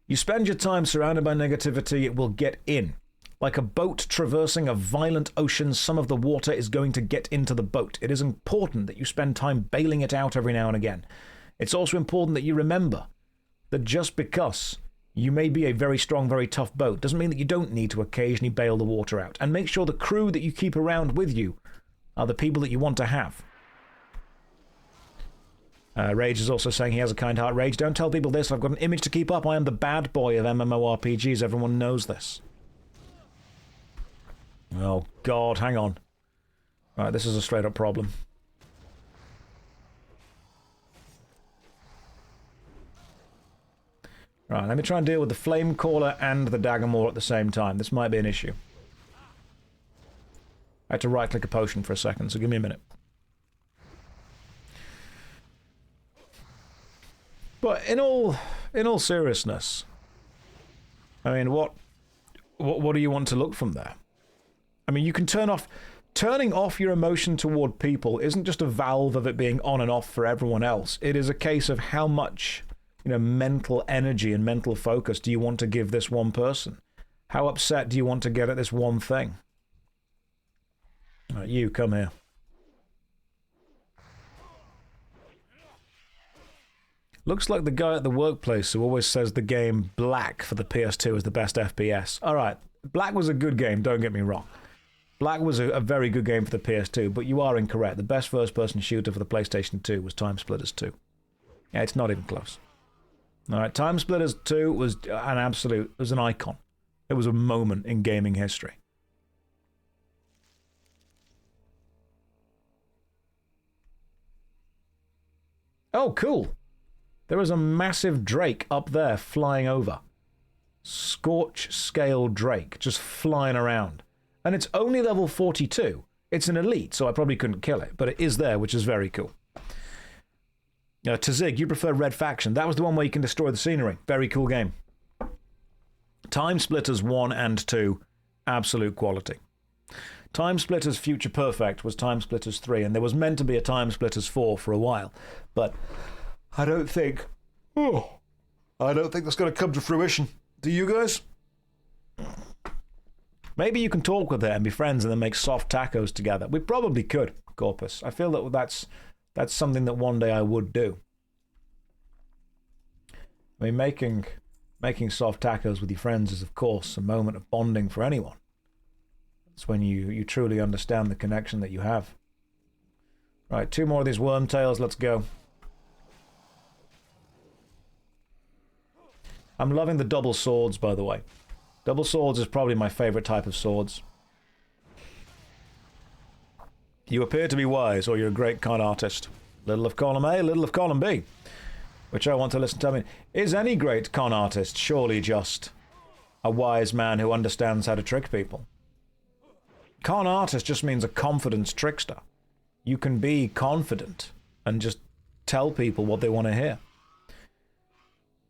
You spend your time surrounded by negativity, it will get in. Like a boat traversing a violent ocean, some of the water is going to get into the boat. It is important that you spend time bailing it out every now and again. It's also important that you remember that just because you may be a very strong, very tough boat doesn't mean that you don't need to occasionally bail the water out. And make sure the crew that you keep around with you are the people that you want to have. Rage is also saying he has a kind heart. Rage, don't tell people this. I've got an image to keep up. I am the bad boy of MMORPGs. Everyone knows this. Oh, God, hang on. Right, this is a straight-up problem. Right, let me try and deal with the Flame Caller and the Daggermaw at the same time. This might be an issue. I had to right-click a potion for a second, so give me a minute. But in all seriousness, I mean, what do you want to look from there? I mean, you can turning off your emotion toward people isn't just a valve of it being on and off for everyone else. It is a case of how much, mental energy and mental focus do you want to give this one person? How upset do you want to get at this one thing? All right, you, come here. Looks like the guy at the workplace who always says the game Black for the PS2 is the best FPS. Alright, Black was a good game, don't get me wrong. Black was a very good game for the PS2, but you are incorrect. The best first-person shooter for the PlayStation 2 was Time Splitters 2. Yeah, it's not even close. All right, Time Splitters 2 was an absolute, it was an icon. It was a moment in gaming history. Oh, cool. There is a massive drake up there flying over. Scorch scale drake just flying around. And it's only level 42. It's an elite, so I probably couldn't kill it, but it is there, which is very cool. Tazig, you prefer Red Faction. That was the one where you can destroy the scenery. Very cool game. Time Splitters 1 and 2, absolute quality. Time Splitters Future Perfect was Time Splitters 3, and there was meant to be a Time Splitters 4 for a while, but I don't think that's going to come to fruition. Do you guys? Maybe you can talk with her and be friends and then make soft tacos together. We probably could, Corpus. I feel that that's something that one day I would do. I mean, making soft tacos with your friends is, of course, a moment of bonding for anyone. It's when you truly understand the connection that you have. Right, 2 more of these wormtails. Let's go. I'm loving the double swords, by the way. Double swords is probably my favorite type of swords. You appear to be wise, or you're a great con artist. Little of column A, little of column B. Which I want to listen to. I mean, is any great con artist surely just a wise man who understands how to trick people? Con artist just means a confidence trickster. You can be confident and just tell people what they want to hear.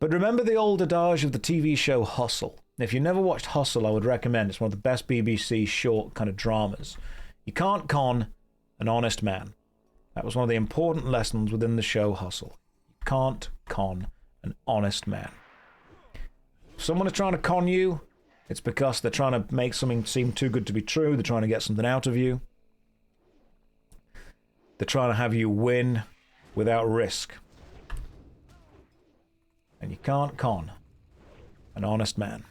But remember the old adage of the TV show Hustle. If you never watched Hustle, I would recommend. It's one of the best BBC short kind of dramas. You can't con an honest man. That was one of the important lessons within the show Hustle. You can't con an honest man. If someone is trying to con you, it's because they're trying to make something seem too good to be true. They're trying to get something out of you. They're trying to have you win without risk. And you can't con an honest man.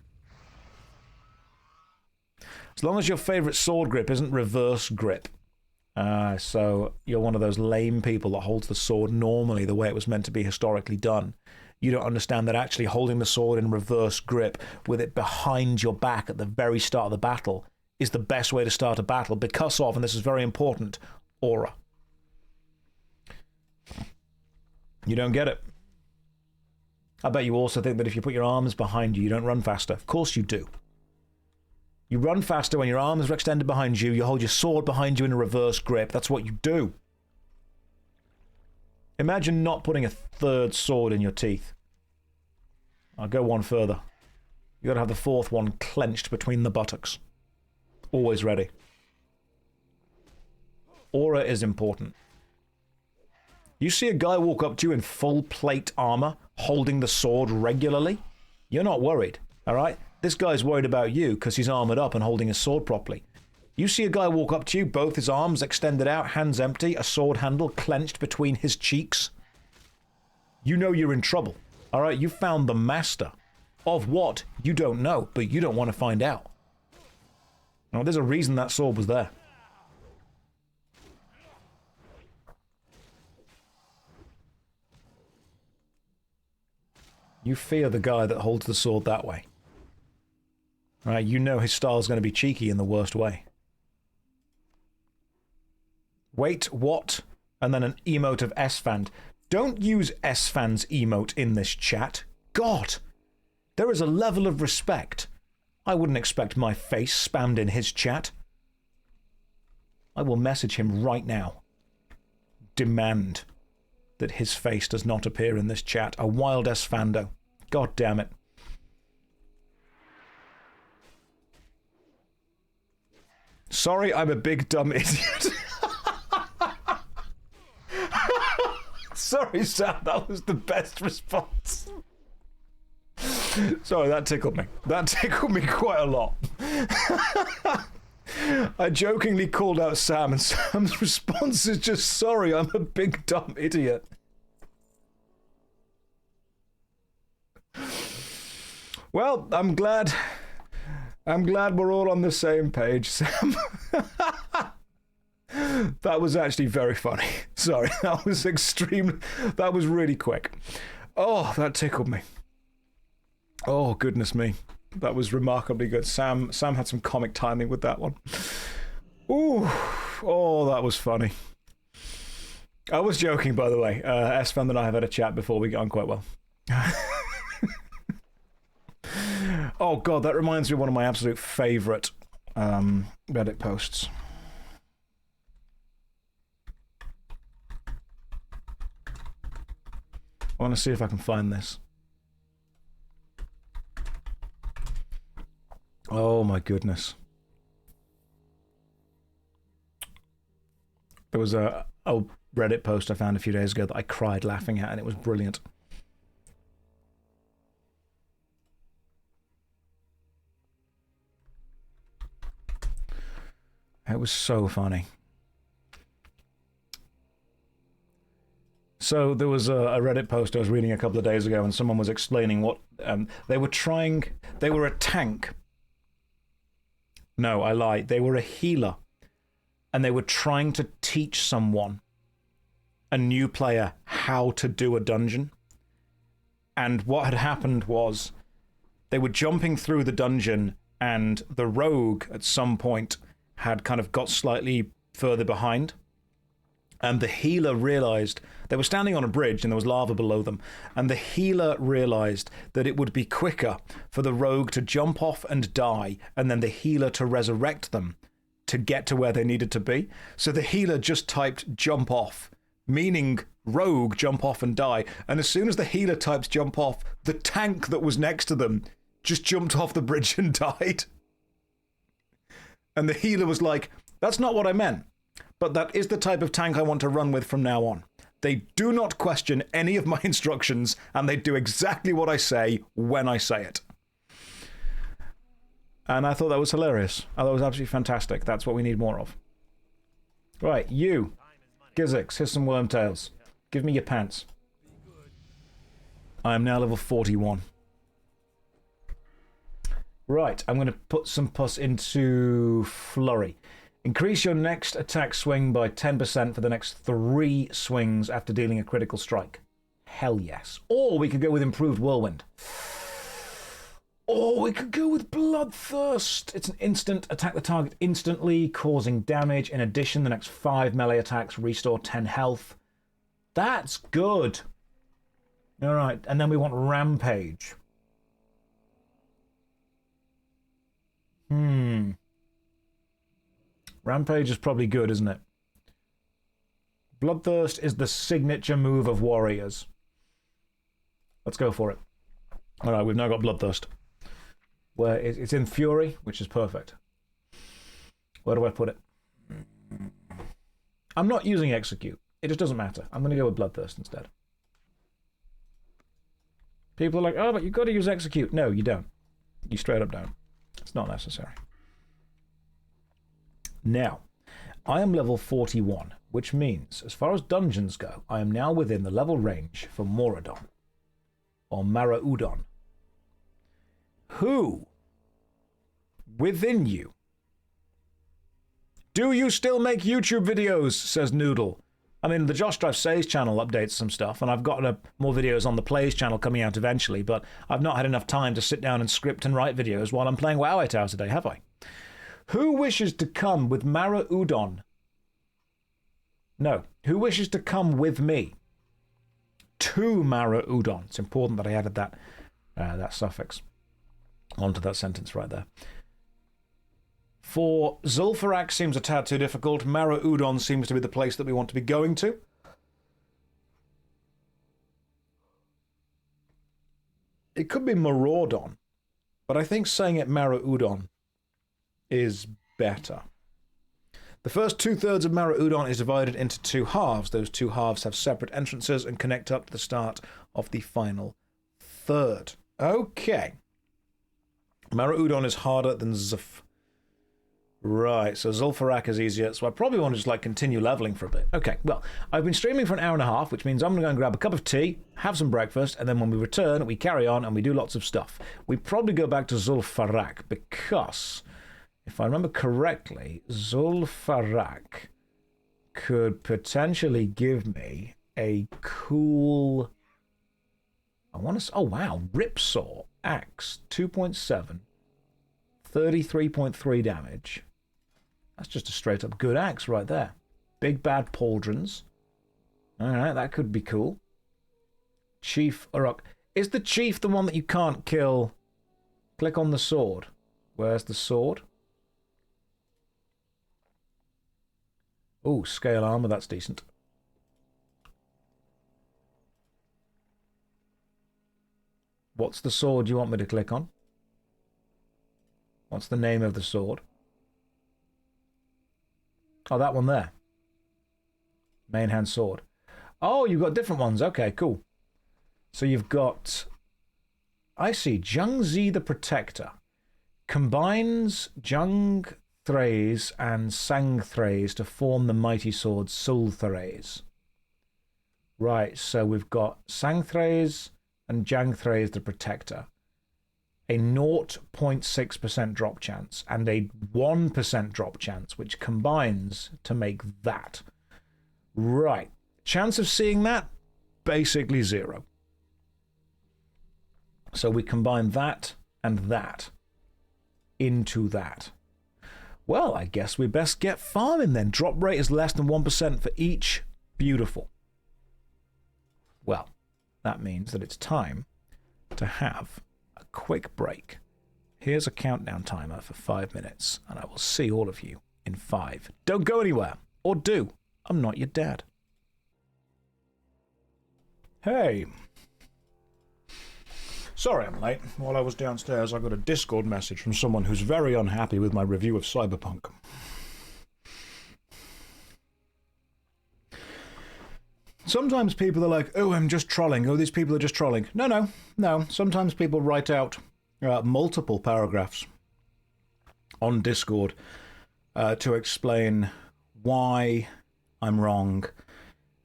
As long as your favorite sword grip isn't reverse grip. So you're one of those lame people that holds the sword normally the way it was meant to be historically done. You don't understand that actually holding the sword in reverse grip with it behind your back at the very start of the battle is the best way to start a battle because of, and this is very important, aura. You don't get it. I bet you also think that if you put your arms behind you, you don't run faster. Of course you do. You run faster when your arms are extended behind you. You hold your sword behind you in a reverse grip. That's what you do. Imagine not putting a third sword in your teeth. I'll go one further. You got to have the fourth one clenched between the buttocks. Always ready. Aura is important. You see a guy walk up to you in full plate armor, holding the sword regularly? You're not worried, all right? This guy's worried about you because he's armored up and holding his sword properly. You see a guy walk up to you, both his arms extended out, hands empty, a sword handle clenched between his cheeks. You know you're in trouble, all right? You found the master of what you don't know, but you don't want to find out. Now, there's a reason that sword was there. You fear the guy that holds the sword that way. Right? You know his style's going to be cheeky in the worst way. Wait, what? And then an emote of S-Fan. Don't use S-Fan's emote in this chat. God! There is a level of respect. I wouldn't expect my face spammed in his chat. I will message him right now. Demand that his face does not appear in this chat. A wild S-Fando. God damn it. Sorry, I'm a big dumb idiot. Sorry, Sam, that was the best response. Sorry, that tickled me. That tickled me quite a lot. I jokingly called out Sam, and Sam's response is just, sorry, I'm a big dumb idiot. Well, I'm glad I'm glad we're all on the same page, Sam. That was actually very funny. Sorry, that was that was really quick. Oh, that tickled me. Oh, goodness me. That was remarkably good. Sam had some comic timing with that one. Ooh, oh, that was funny. I was joking, by the way. S-Fan and I have had a chat before. We get on quite well. Oh, God, that reminds me of one of my absolute favourite Reddit posts. I want to see if I can find this. Oh, my goodness. There was a Reddit post I found a few days ago that I cried laughing at, and it was brilliant. It was so funny. So there was a Reddit post I was reading a couple of days ago, and someone was explaining what they were trying. They were a tank. No, I lied. They were a healer, and they were trying to teach someone, a new player, how to do a dungeon. And what had happened was they were jumping through the dungeon, and the rogue at some point had kind of got slightly further behind. And the healer realized they were standing on a bridge and there was lava below them. And the healer realized that it would be quicker for the rogue to jump off and die, and then the healer to resurrect them to get to where they needed to be. So the healer just typed jump off, meaning rogue jump off and die. And as soon as the healer types jump off, the tank that was next to them just jumped off the bridge and died. And the healer was like, that's not what I meant. But that is the type of tank I want to run with from now on. They do not question any of my instructions, and they do exactly what I say when I say it. And I thought that was hilarious. I thought it was absolutely fantastic. That's what we need more of. Right, you, Gizzix, here's some wormtails. Give me your pants. I am now level 41. Right, I'm going to put some pus into Flurry. Increase your next attack swing by 10% for the next 3 swings after dealing a critical strike. Hell yes. Or we could go with Improved Whirlwind. Or we could go with Bloodthirst. It's an instant, attack the target instantly, causing damage. In addition, the next 5 melee attacks restore 10 health. That's good. All right, and then we want Rampage. Rampage is probably good, isn't it? Bloodthirst is the signature move of warriors. Let's go for it. All right, we've now got Bloodthirst. Where it's in Fury, which is perfect. Where do I put it? I'm not using Execute. It just doesn't matter. I'm going to go with Bloodthirst instead. People are like, oh, but you've got to use Execute. No, you don't. You straight up don't. It's not necessary. Now, I am level 41, which means, as far as dungeons go, I am now within the level range for Moradon, or Maraudon. Who, within you, do you still make YouTube videos, says Noodle. I mean, the JoshStrifeSays channel updates some stuff, and I've got more videos on the Plays channel coming out eventually, but I've not had enough time to sit down and script and write videos while I'm playing WoW Tower today, have I? Who wishes to come with Maraudon? No. Who wishes to come with me to Maraudon? It's important that I added that suffix onto that sentence right there. For Zul'Farrak seems a tad too difficult. Maraudon seems to be the place that we want to be going to. It could be Maraudon, but I think saying it Maraudon is better. The first 2/3 of Maraudon is divided into 2 halves. Those 2 halves have separate entrances and connect up to the start of the final third. Okay. Maraudon is harder than Zuf. Right, so Zul'Farrak is easier, so I probably want to just, like, continue leveling for a bit. Okay, well, I've been streaming for an hour and a half, which means I'm going to go and grab a cup of tea, have some breakfast, and then when we return, we carry on and we do lots of stuff. We probably go back to Zul'Farrak, because, if I remember correctly, Zul'Farrak could potentially give me a cool... I want to... Oh, wow, Ripsaw, Axe, 2.7, 33.3 damage. That's just a straight-up good axe right there. Big bad pauldrons. Alright, that could be cool. Chief Uruk. Is the chief the one that you can't kill? Click on the sword. Where's the sword? Oh, scale armor, that's decent. What's the sword you want me to click on? What's the name of the sword? Oh, that one there. Main hand sword. Oh, you've got different ones. Okay, cool. So you've got... I see. Jung-Zi the Protector. Combines Jung Thraes and Sang Thraes to form the mighty sword Sul Thraes. Right, so we've got Sang Thraes and Jang Thraes the Protector. A 0.6% drop chance and a 1% drop chance, which combines to make that. Right. Chance of seeing that? Basically 0. So we combine that and that into that. Well, I guess we best get farming then. Drop rate is less than 1% for each. Beautiful. Well, that means that it's time to have a quick break. Here's a countdown timer for 5 minutes, and I will see all of you in 5. Don't go anywhere. Or do. I'm not your dad. Hey. Sorry I'm late. While I was downstairs, I got a Discord message from someone who's very unhappy with my review of Cyberpunk. Sometimes people are like, oh, I'm just trolling. Oh, these people are just trolling. No. Sometimes people write out multiple paragraphs on Discord to explain why I'm wrong,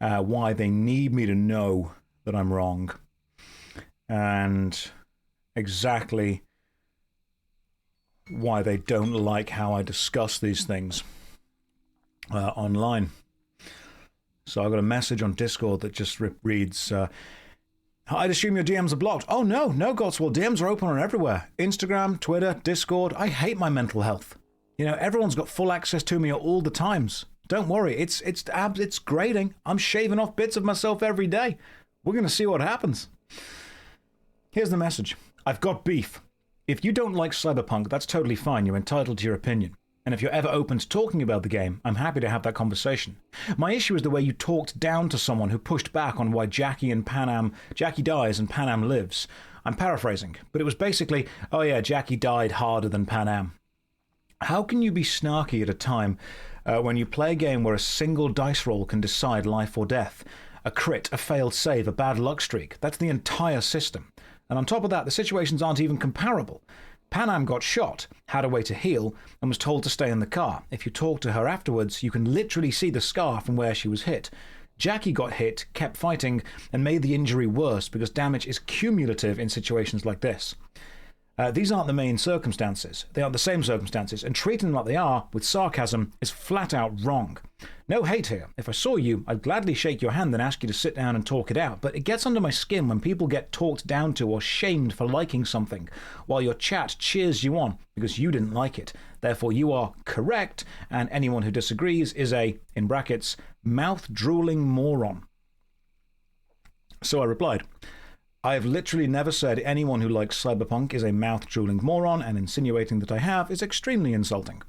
why they need me to know that I'm wrong, and exactly why they don't like how I discuss these things online. So I got a message on Discord that just reads, I'd assume your DMs are blocked. Oh, no, Godswall. DMs are open on everywhere. Instagram, Twitter, Discord. I hate my mental health. You know, everyone's got full access to me at all the times. Don't worry, it's grading. I'm shaving off bits of myself every day. We're going to see what happens. Here's the message. I've got beef. If you don't like Cyberpunk, that's totally fine. You're entitled to your opinion. And if you're ever open to talking about the game, I'm happy to have that conversation. My issue is the way you talked down to someone who pushed back on why Jackie dies and Panam lives. I'm paraphrasing, but it was basically, oh yeah, Jackie died harder than Panam. How can you be snarky at a time when you play a game where a single dice roll can decide life or death? A crit, a failed save, a bad luck streak. That's the entire system. And on top of that, the situations aren't even comparable. Panam got shot, had a way to heal, and was told to stay in the car. If you talk to her afterwards, you can literally see the scar from where she was hit. Jackie got hit, kept fighting, and made the injury worse because damage is cumulative in situations like this. These aren't the main circumstances. They aren't the same circumstances, and treating them like they are, with sarcasm, is flat out wrong. No hate here. If I saw you, I'd gladly shake your hand and ask you to sit down and talk it out, but it gets under my skin when people get talked down to or shamed for liking something, while your chat cheers you on because you didn't like it. Therefore, you are correct, and anyone who disagrees is a, in brackets, mouth-drooling moron. So I replied, I have literally never said anyone who likes Cyberpunk is a mouth-drooling moron, and insinuating that I have is extremely insulting.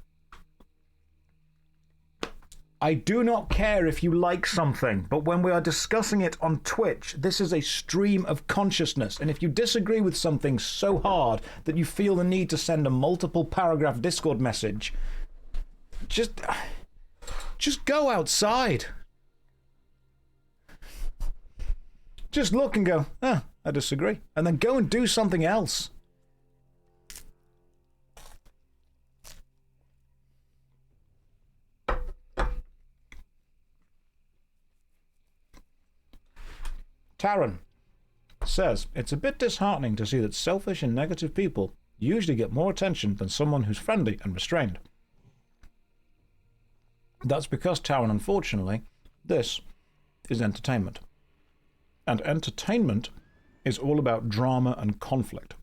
I do not care if you like something, but when we are discussing it on Twitch, this is a stream of consciousness, and if you disagree with something so hard that you feel the need to send a multiple paragraph Discord message, just go outside. Just look and go, I disagree. And then go and do something else. Taran says, it's a bit disheartening to see that selfish and negative people usually get more attention than someone who's friendly and restrained. That's because, Taran, unfortunately, this is entertainment. And entertainment is all about drama and conflict.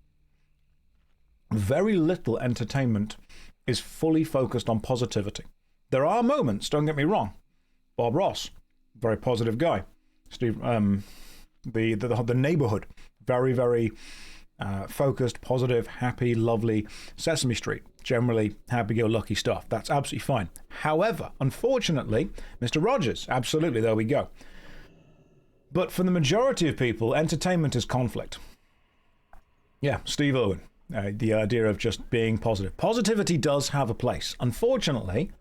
Very little entertainment is fully focused on positivity. There are moments, don't get me wrong. Bob Ross, very positive guy. Steve, the neighborhood, very, very focused, positive, happy, lovely. Sesame Street, generally happy-go-lucky stuff. That's absolutely fine. However, unfortunately, Mr. Rogers, absolutely, there we go. But for the majority of people, entertainment is conflict. Yeah, Steve Irwin, the idea of just being positive. Positivity does have a place. Unfortunately,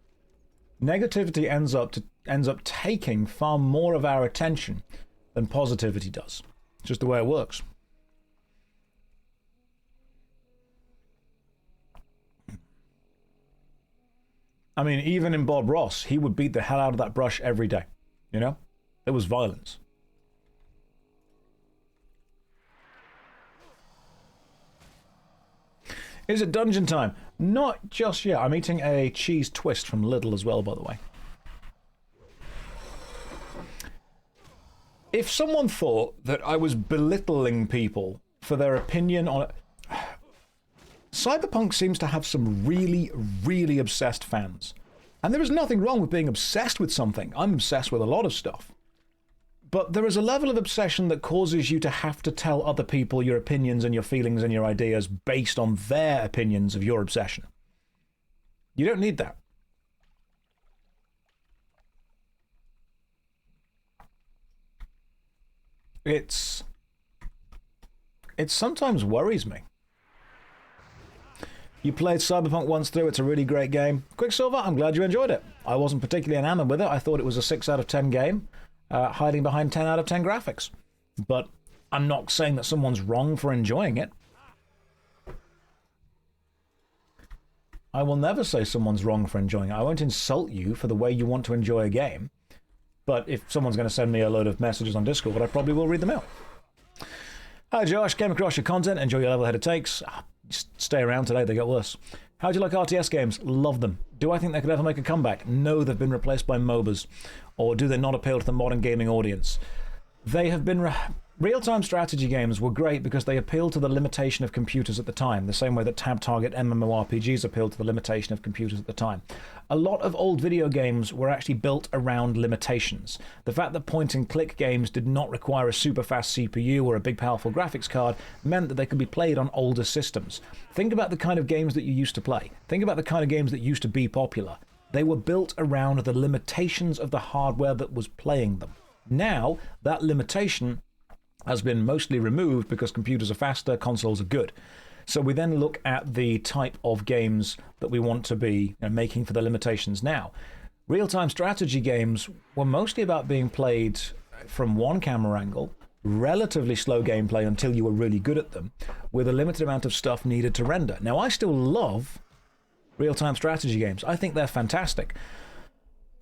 negativity ends up taking far more of our attention than positivity does. It's just the way it works. I mean, even in Bob Ross, he would beat the hell out of that brush every day. You know? There was violence. Is it dungeon time? Not just yet. I'm eating a cheese twist from Lidl as well, by the way. If someone thought that I was belittling people for their opinion on it... Cyberpunk seems to have some really, really obsessed fans. And there is nothing wrong with being obsessed with something. I'm obsessed with a lot of stuff. But there is a level of obsession that causes you to have to tell other people your opinions and your feelings and your ideas based on their opinions of your obsession. You don't need that. It sometimes worries me. You played Cyberpunk once through, it's a really great game. Quicksilver, I'm glad you enjoyed it. I wasn't particularly enamored with it. I thought it was a 6 out of 10 game, hiding behind 10 out of 10 graphics. But I'm not saying that someone's wrong for enjoying it. I will never say someone's wrong for enjoying it. I won't insult you for the way you want to enjoy a game. But if someone's going to send me a load of messages on Discord, I probably will read them out. Hi Josh, came across your content, enjoy your level-headed takes. Just stay around today, they get worse. How do you like RTS games? Love them. Do I think they could ever make a comeback? No, they've been replaced by MOBAs. Or do they not appeal to the modern gaming audience? They have been... Real-time strategy games were great because they appealed to the limitation of computers at the time, the same way that tab-target MMORPGs appealed to the limitation of computers at the time. A lot of old video games were actually built around limitations. The fact that point-and-click games did not require a super-fast CPU or a big powerful graphics card meant that they could be played on older systems. Think about the kind of games that you used to play. Think about the kind of games that used to be popular. They were built around the limitations of the hardware that was playing them. Now, that limitation has been mostly removed because computers are faster, consoles are good. So we then look at the type of games that we want to be making for the limitations now. Real-time strategy games were mostly about being played from one camera angle, relatively slow gameplay until you were really good at them, with a limited amount of stuff needed to render. Now, I still love real-time strategy games. I think they're fantastic.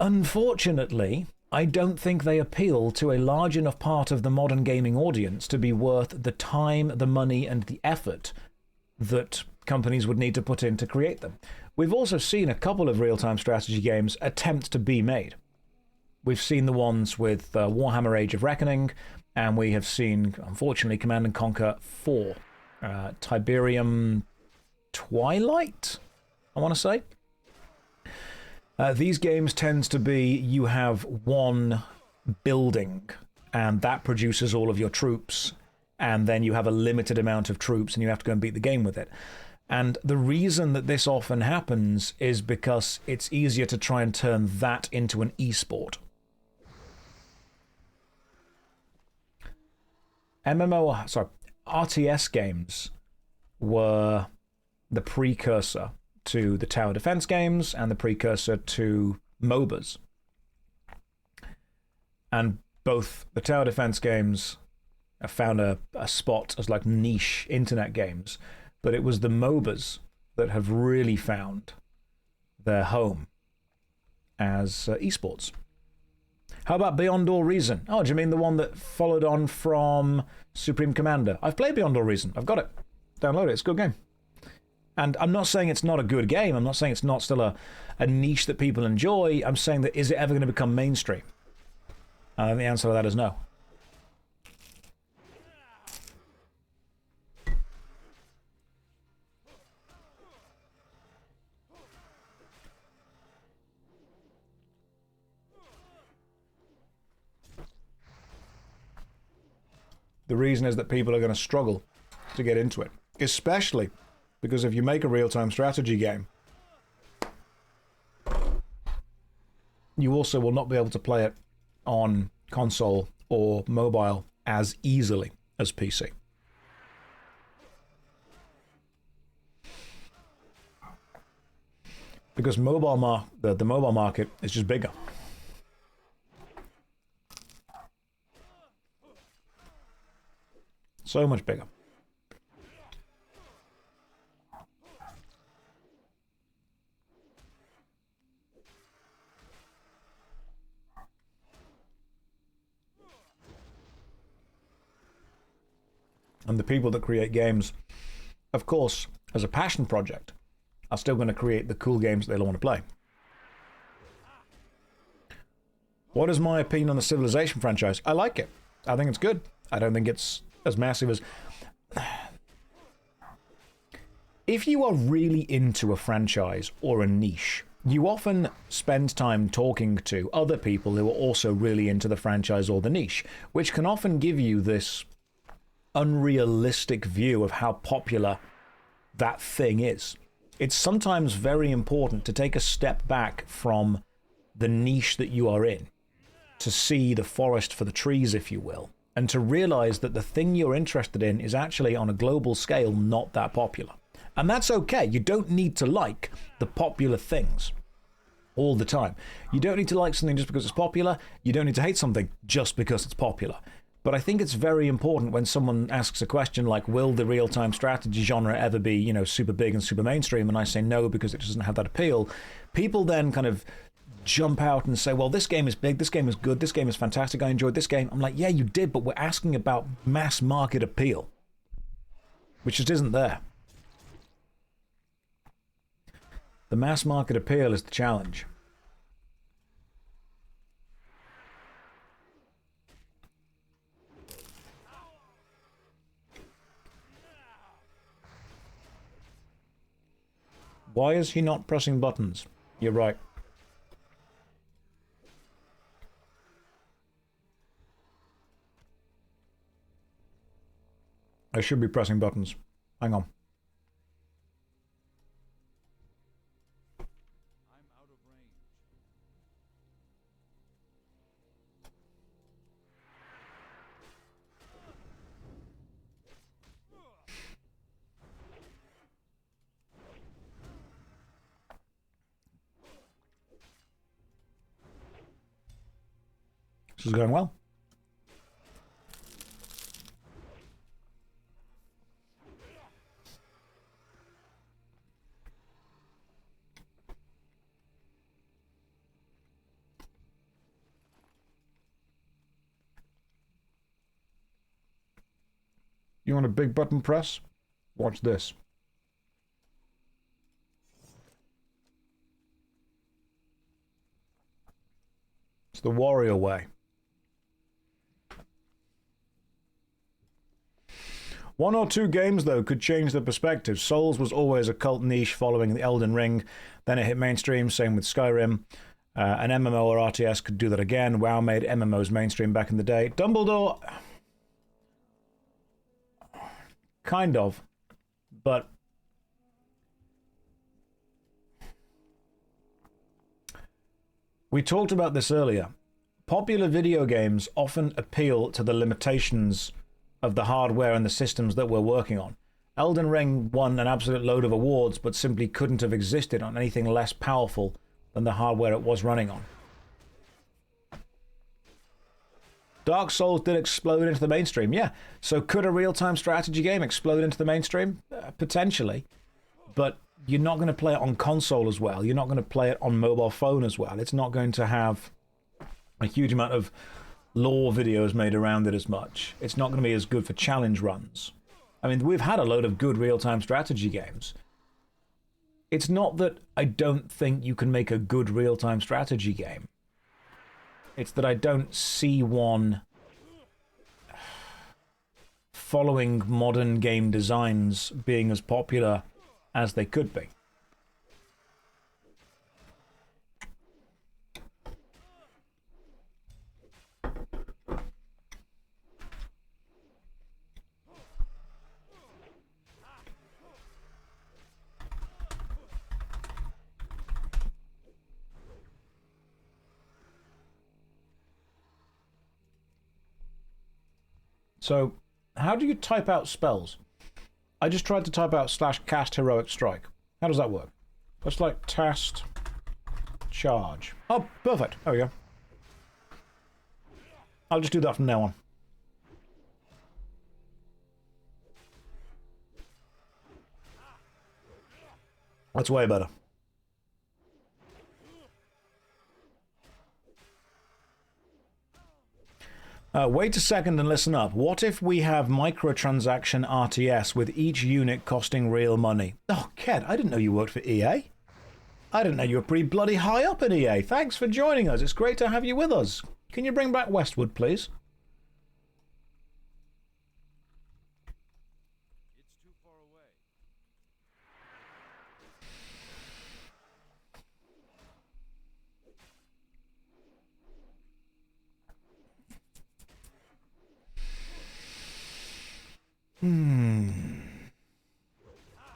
Unfortunately, I don't think they appeal to a large enough part of the modern gaming audience to be worth the time, the money, and the effort that companies would need to put in to create them. We've also seen a couple of real-time strategy games attempt to be made. We've seen the ones with Warhammer Age of Reckoning, and we have seen, unfortunately, Command & Conquer 4. Tiberium Twilight, I want to say. These games tend to be, you have one building, and that produces all of your troops, and then you have a limited amount of troops, and you have to go and beat the game with it. And the reason that this often happens is because it's easier to try and turn that into an e-sport. RTS games were the precursor to the tower defense games and the precursor to MOBAs. And both the tower defense games found a spot as like niche internet games, but it was the MOBAs that have really found their home as esports. How about Beyond All Reason? Oh, do you mean the one that followed on from Supreme Commander? I've played Beyond All Reason. I've got it. Download it. It's a good game. And I'm not saying it's not a good game. I'm not saying it's not still a niche that people enjoy. I'm saying that is it ever going to become mainstream? And the answer to that is no. The reason is that people are going to struggle to get into it. Especially because if you make a real-time strategy game, you also will not be able to play it on console or mobile as easily as PC. Because the mobile market is just bigger. So much bigger. And the people that create games, of course, as a passion project, are still going to create the cool games that they'll want to play. What is my opinion on the Civilization franchise? I like it. I think it's good. I don't think it's as massive as... If you are really into a franchise or a niche, you often spend time talking to other people who are also really into the franchise or the niche, which can often give you this unrealistic view of how popular that thing is. It's sometimes very important to take a step back from the niche that you are in, to see the forest for the trees, if you will, and to realize that the thing you're interested in is actually on a global scale not that popular. And that's okay. You don't need to like the popular things all the time. You don't need to like something just because it's popular. You don't need to hate something just because it's popular. But I think it's very important when someone asks a question like, will the real-time strategy genre ever be, you know, super big and super mainstream? And I say no, because it doesn't have that appeal. People then kind of jump out and say, well, this game is big, this game is good, this game is fantastic, I enjoyed this game. I'm like, yeah, you did, but we're asking about mass market appeal, which just isn't there. The mass market appeal is the challenge. Why is he not pressing buttons? You're right. I should be pressing buttons. Hang on. I'm out of range. This is going well. You want a big button press? Watch this. It's the warrior way. One or two games, though, could change the perspective. Souls was always a cult niche following the Elden Ring. Then it hit mainstream, same with Skyrim. An MMO or RTS could do that again. WoW made MMOs mainstream back in the day. Dumbledore... kind of. But... we talked about this earlier. Popular video games often appeal to the limitations of the hardware and the systems that we're working on. Elden Ring won an absolute load of awards, but simply couldn't have existed on anything less powerful than the hardware it was running on. Dark Souls did explode into the mainstream, yeah. So could a real-time strategy game explode into the mainstream? Potentially. But you're not going to play it on console as well. You're not going to play it on mobile phone as well. It's not going to have a huge amount of lore videos made around it as much. It's not going to be as good for challenge runs. I mean, we've had a load of good real-time strategy games. It's not that I don't think you can make a good real-time strategy game. It's that I don't see one following modern game designs being as popular as they could be. So, how do you type out spells? I just tried to type out /cast heroic strike. How does that work? Let's like test charge. Oh, perfect. There we go. I'll just do that from now on. That's way better. Wait a second and listen up. What if we have microtransaction RTS with each unit costing real money? Oh, Ked, I didn't know you worked for EA. I didn't know you were pretty bloody high up in EA. Thanks for joining us. It's great to have you with us. Can you bring back Westwood, please? It's too far away.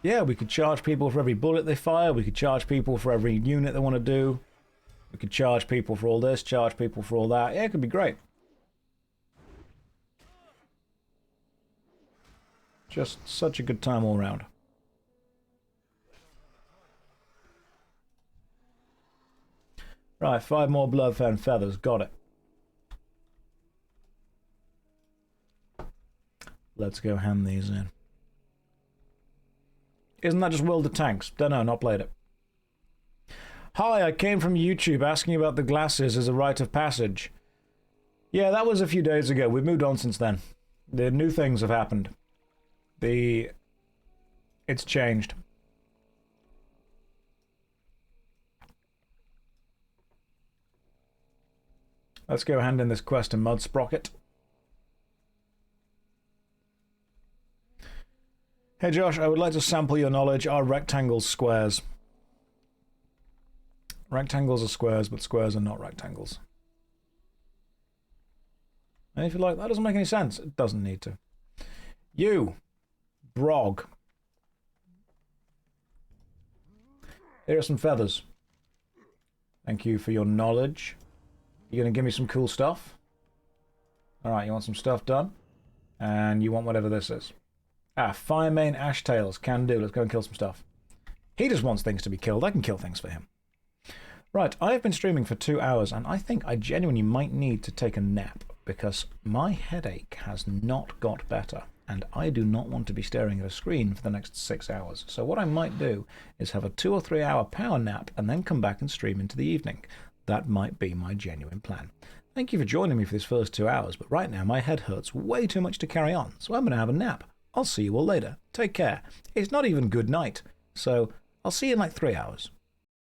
Yeah, we could charge people for every bullet they fire. We could charge people for every unit they want to do. We could charge people for all this, charge people for all that. Yeah, it could be great. Just such a good time all around. Right, 5 more bloodfen feathers. Got it. Let's go hand these in. Isn't that just World of Tanks? Don't know, not played it. Hi, I came from YouTube asking about the glasses as a rite of passage. Yeah, that was a few days ago. We've moved on since then. The new things have happened. It's changed. Let's go hand in this quest to Mudsprocket. Hey Josh, I would like to sample your knowledge. Are rectangles squares? Rectangles are squares, but squares are not rectangles. And if you're like, that doesn't make any sense, it doesn't need to. You, Brog. Here are some feathers. Thank you for your knowledge. You're going to give me some cool stuff? Alright, you want some stuff done? And you want whatever this is. Ah, Firemane Ashtails. Can do. Let's go and kill some stuff. He just wants things to be killed. I can kill things for him. Right, I have been streaming for 2 hours, and I think I genuinely might need to take a nap, because my headache has not got better, and I do not want to be staring at a screen for the next 6 hours. So what I might do is have a 2 or 3 hour power nap, and then come back and stream into the evening. That might be my genuine plan. Thank you for joining me for this first 2 hours, but right now my head hurts way too much to carry on, so I'm going to have a nap. I'll see you all later. Take care. It's not even good night, so I'll see you in like 3 hours.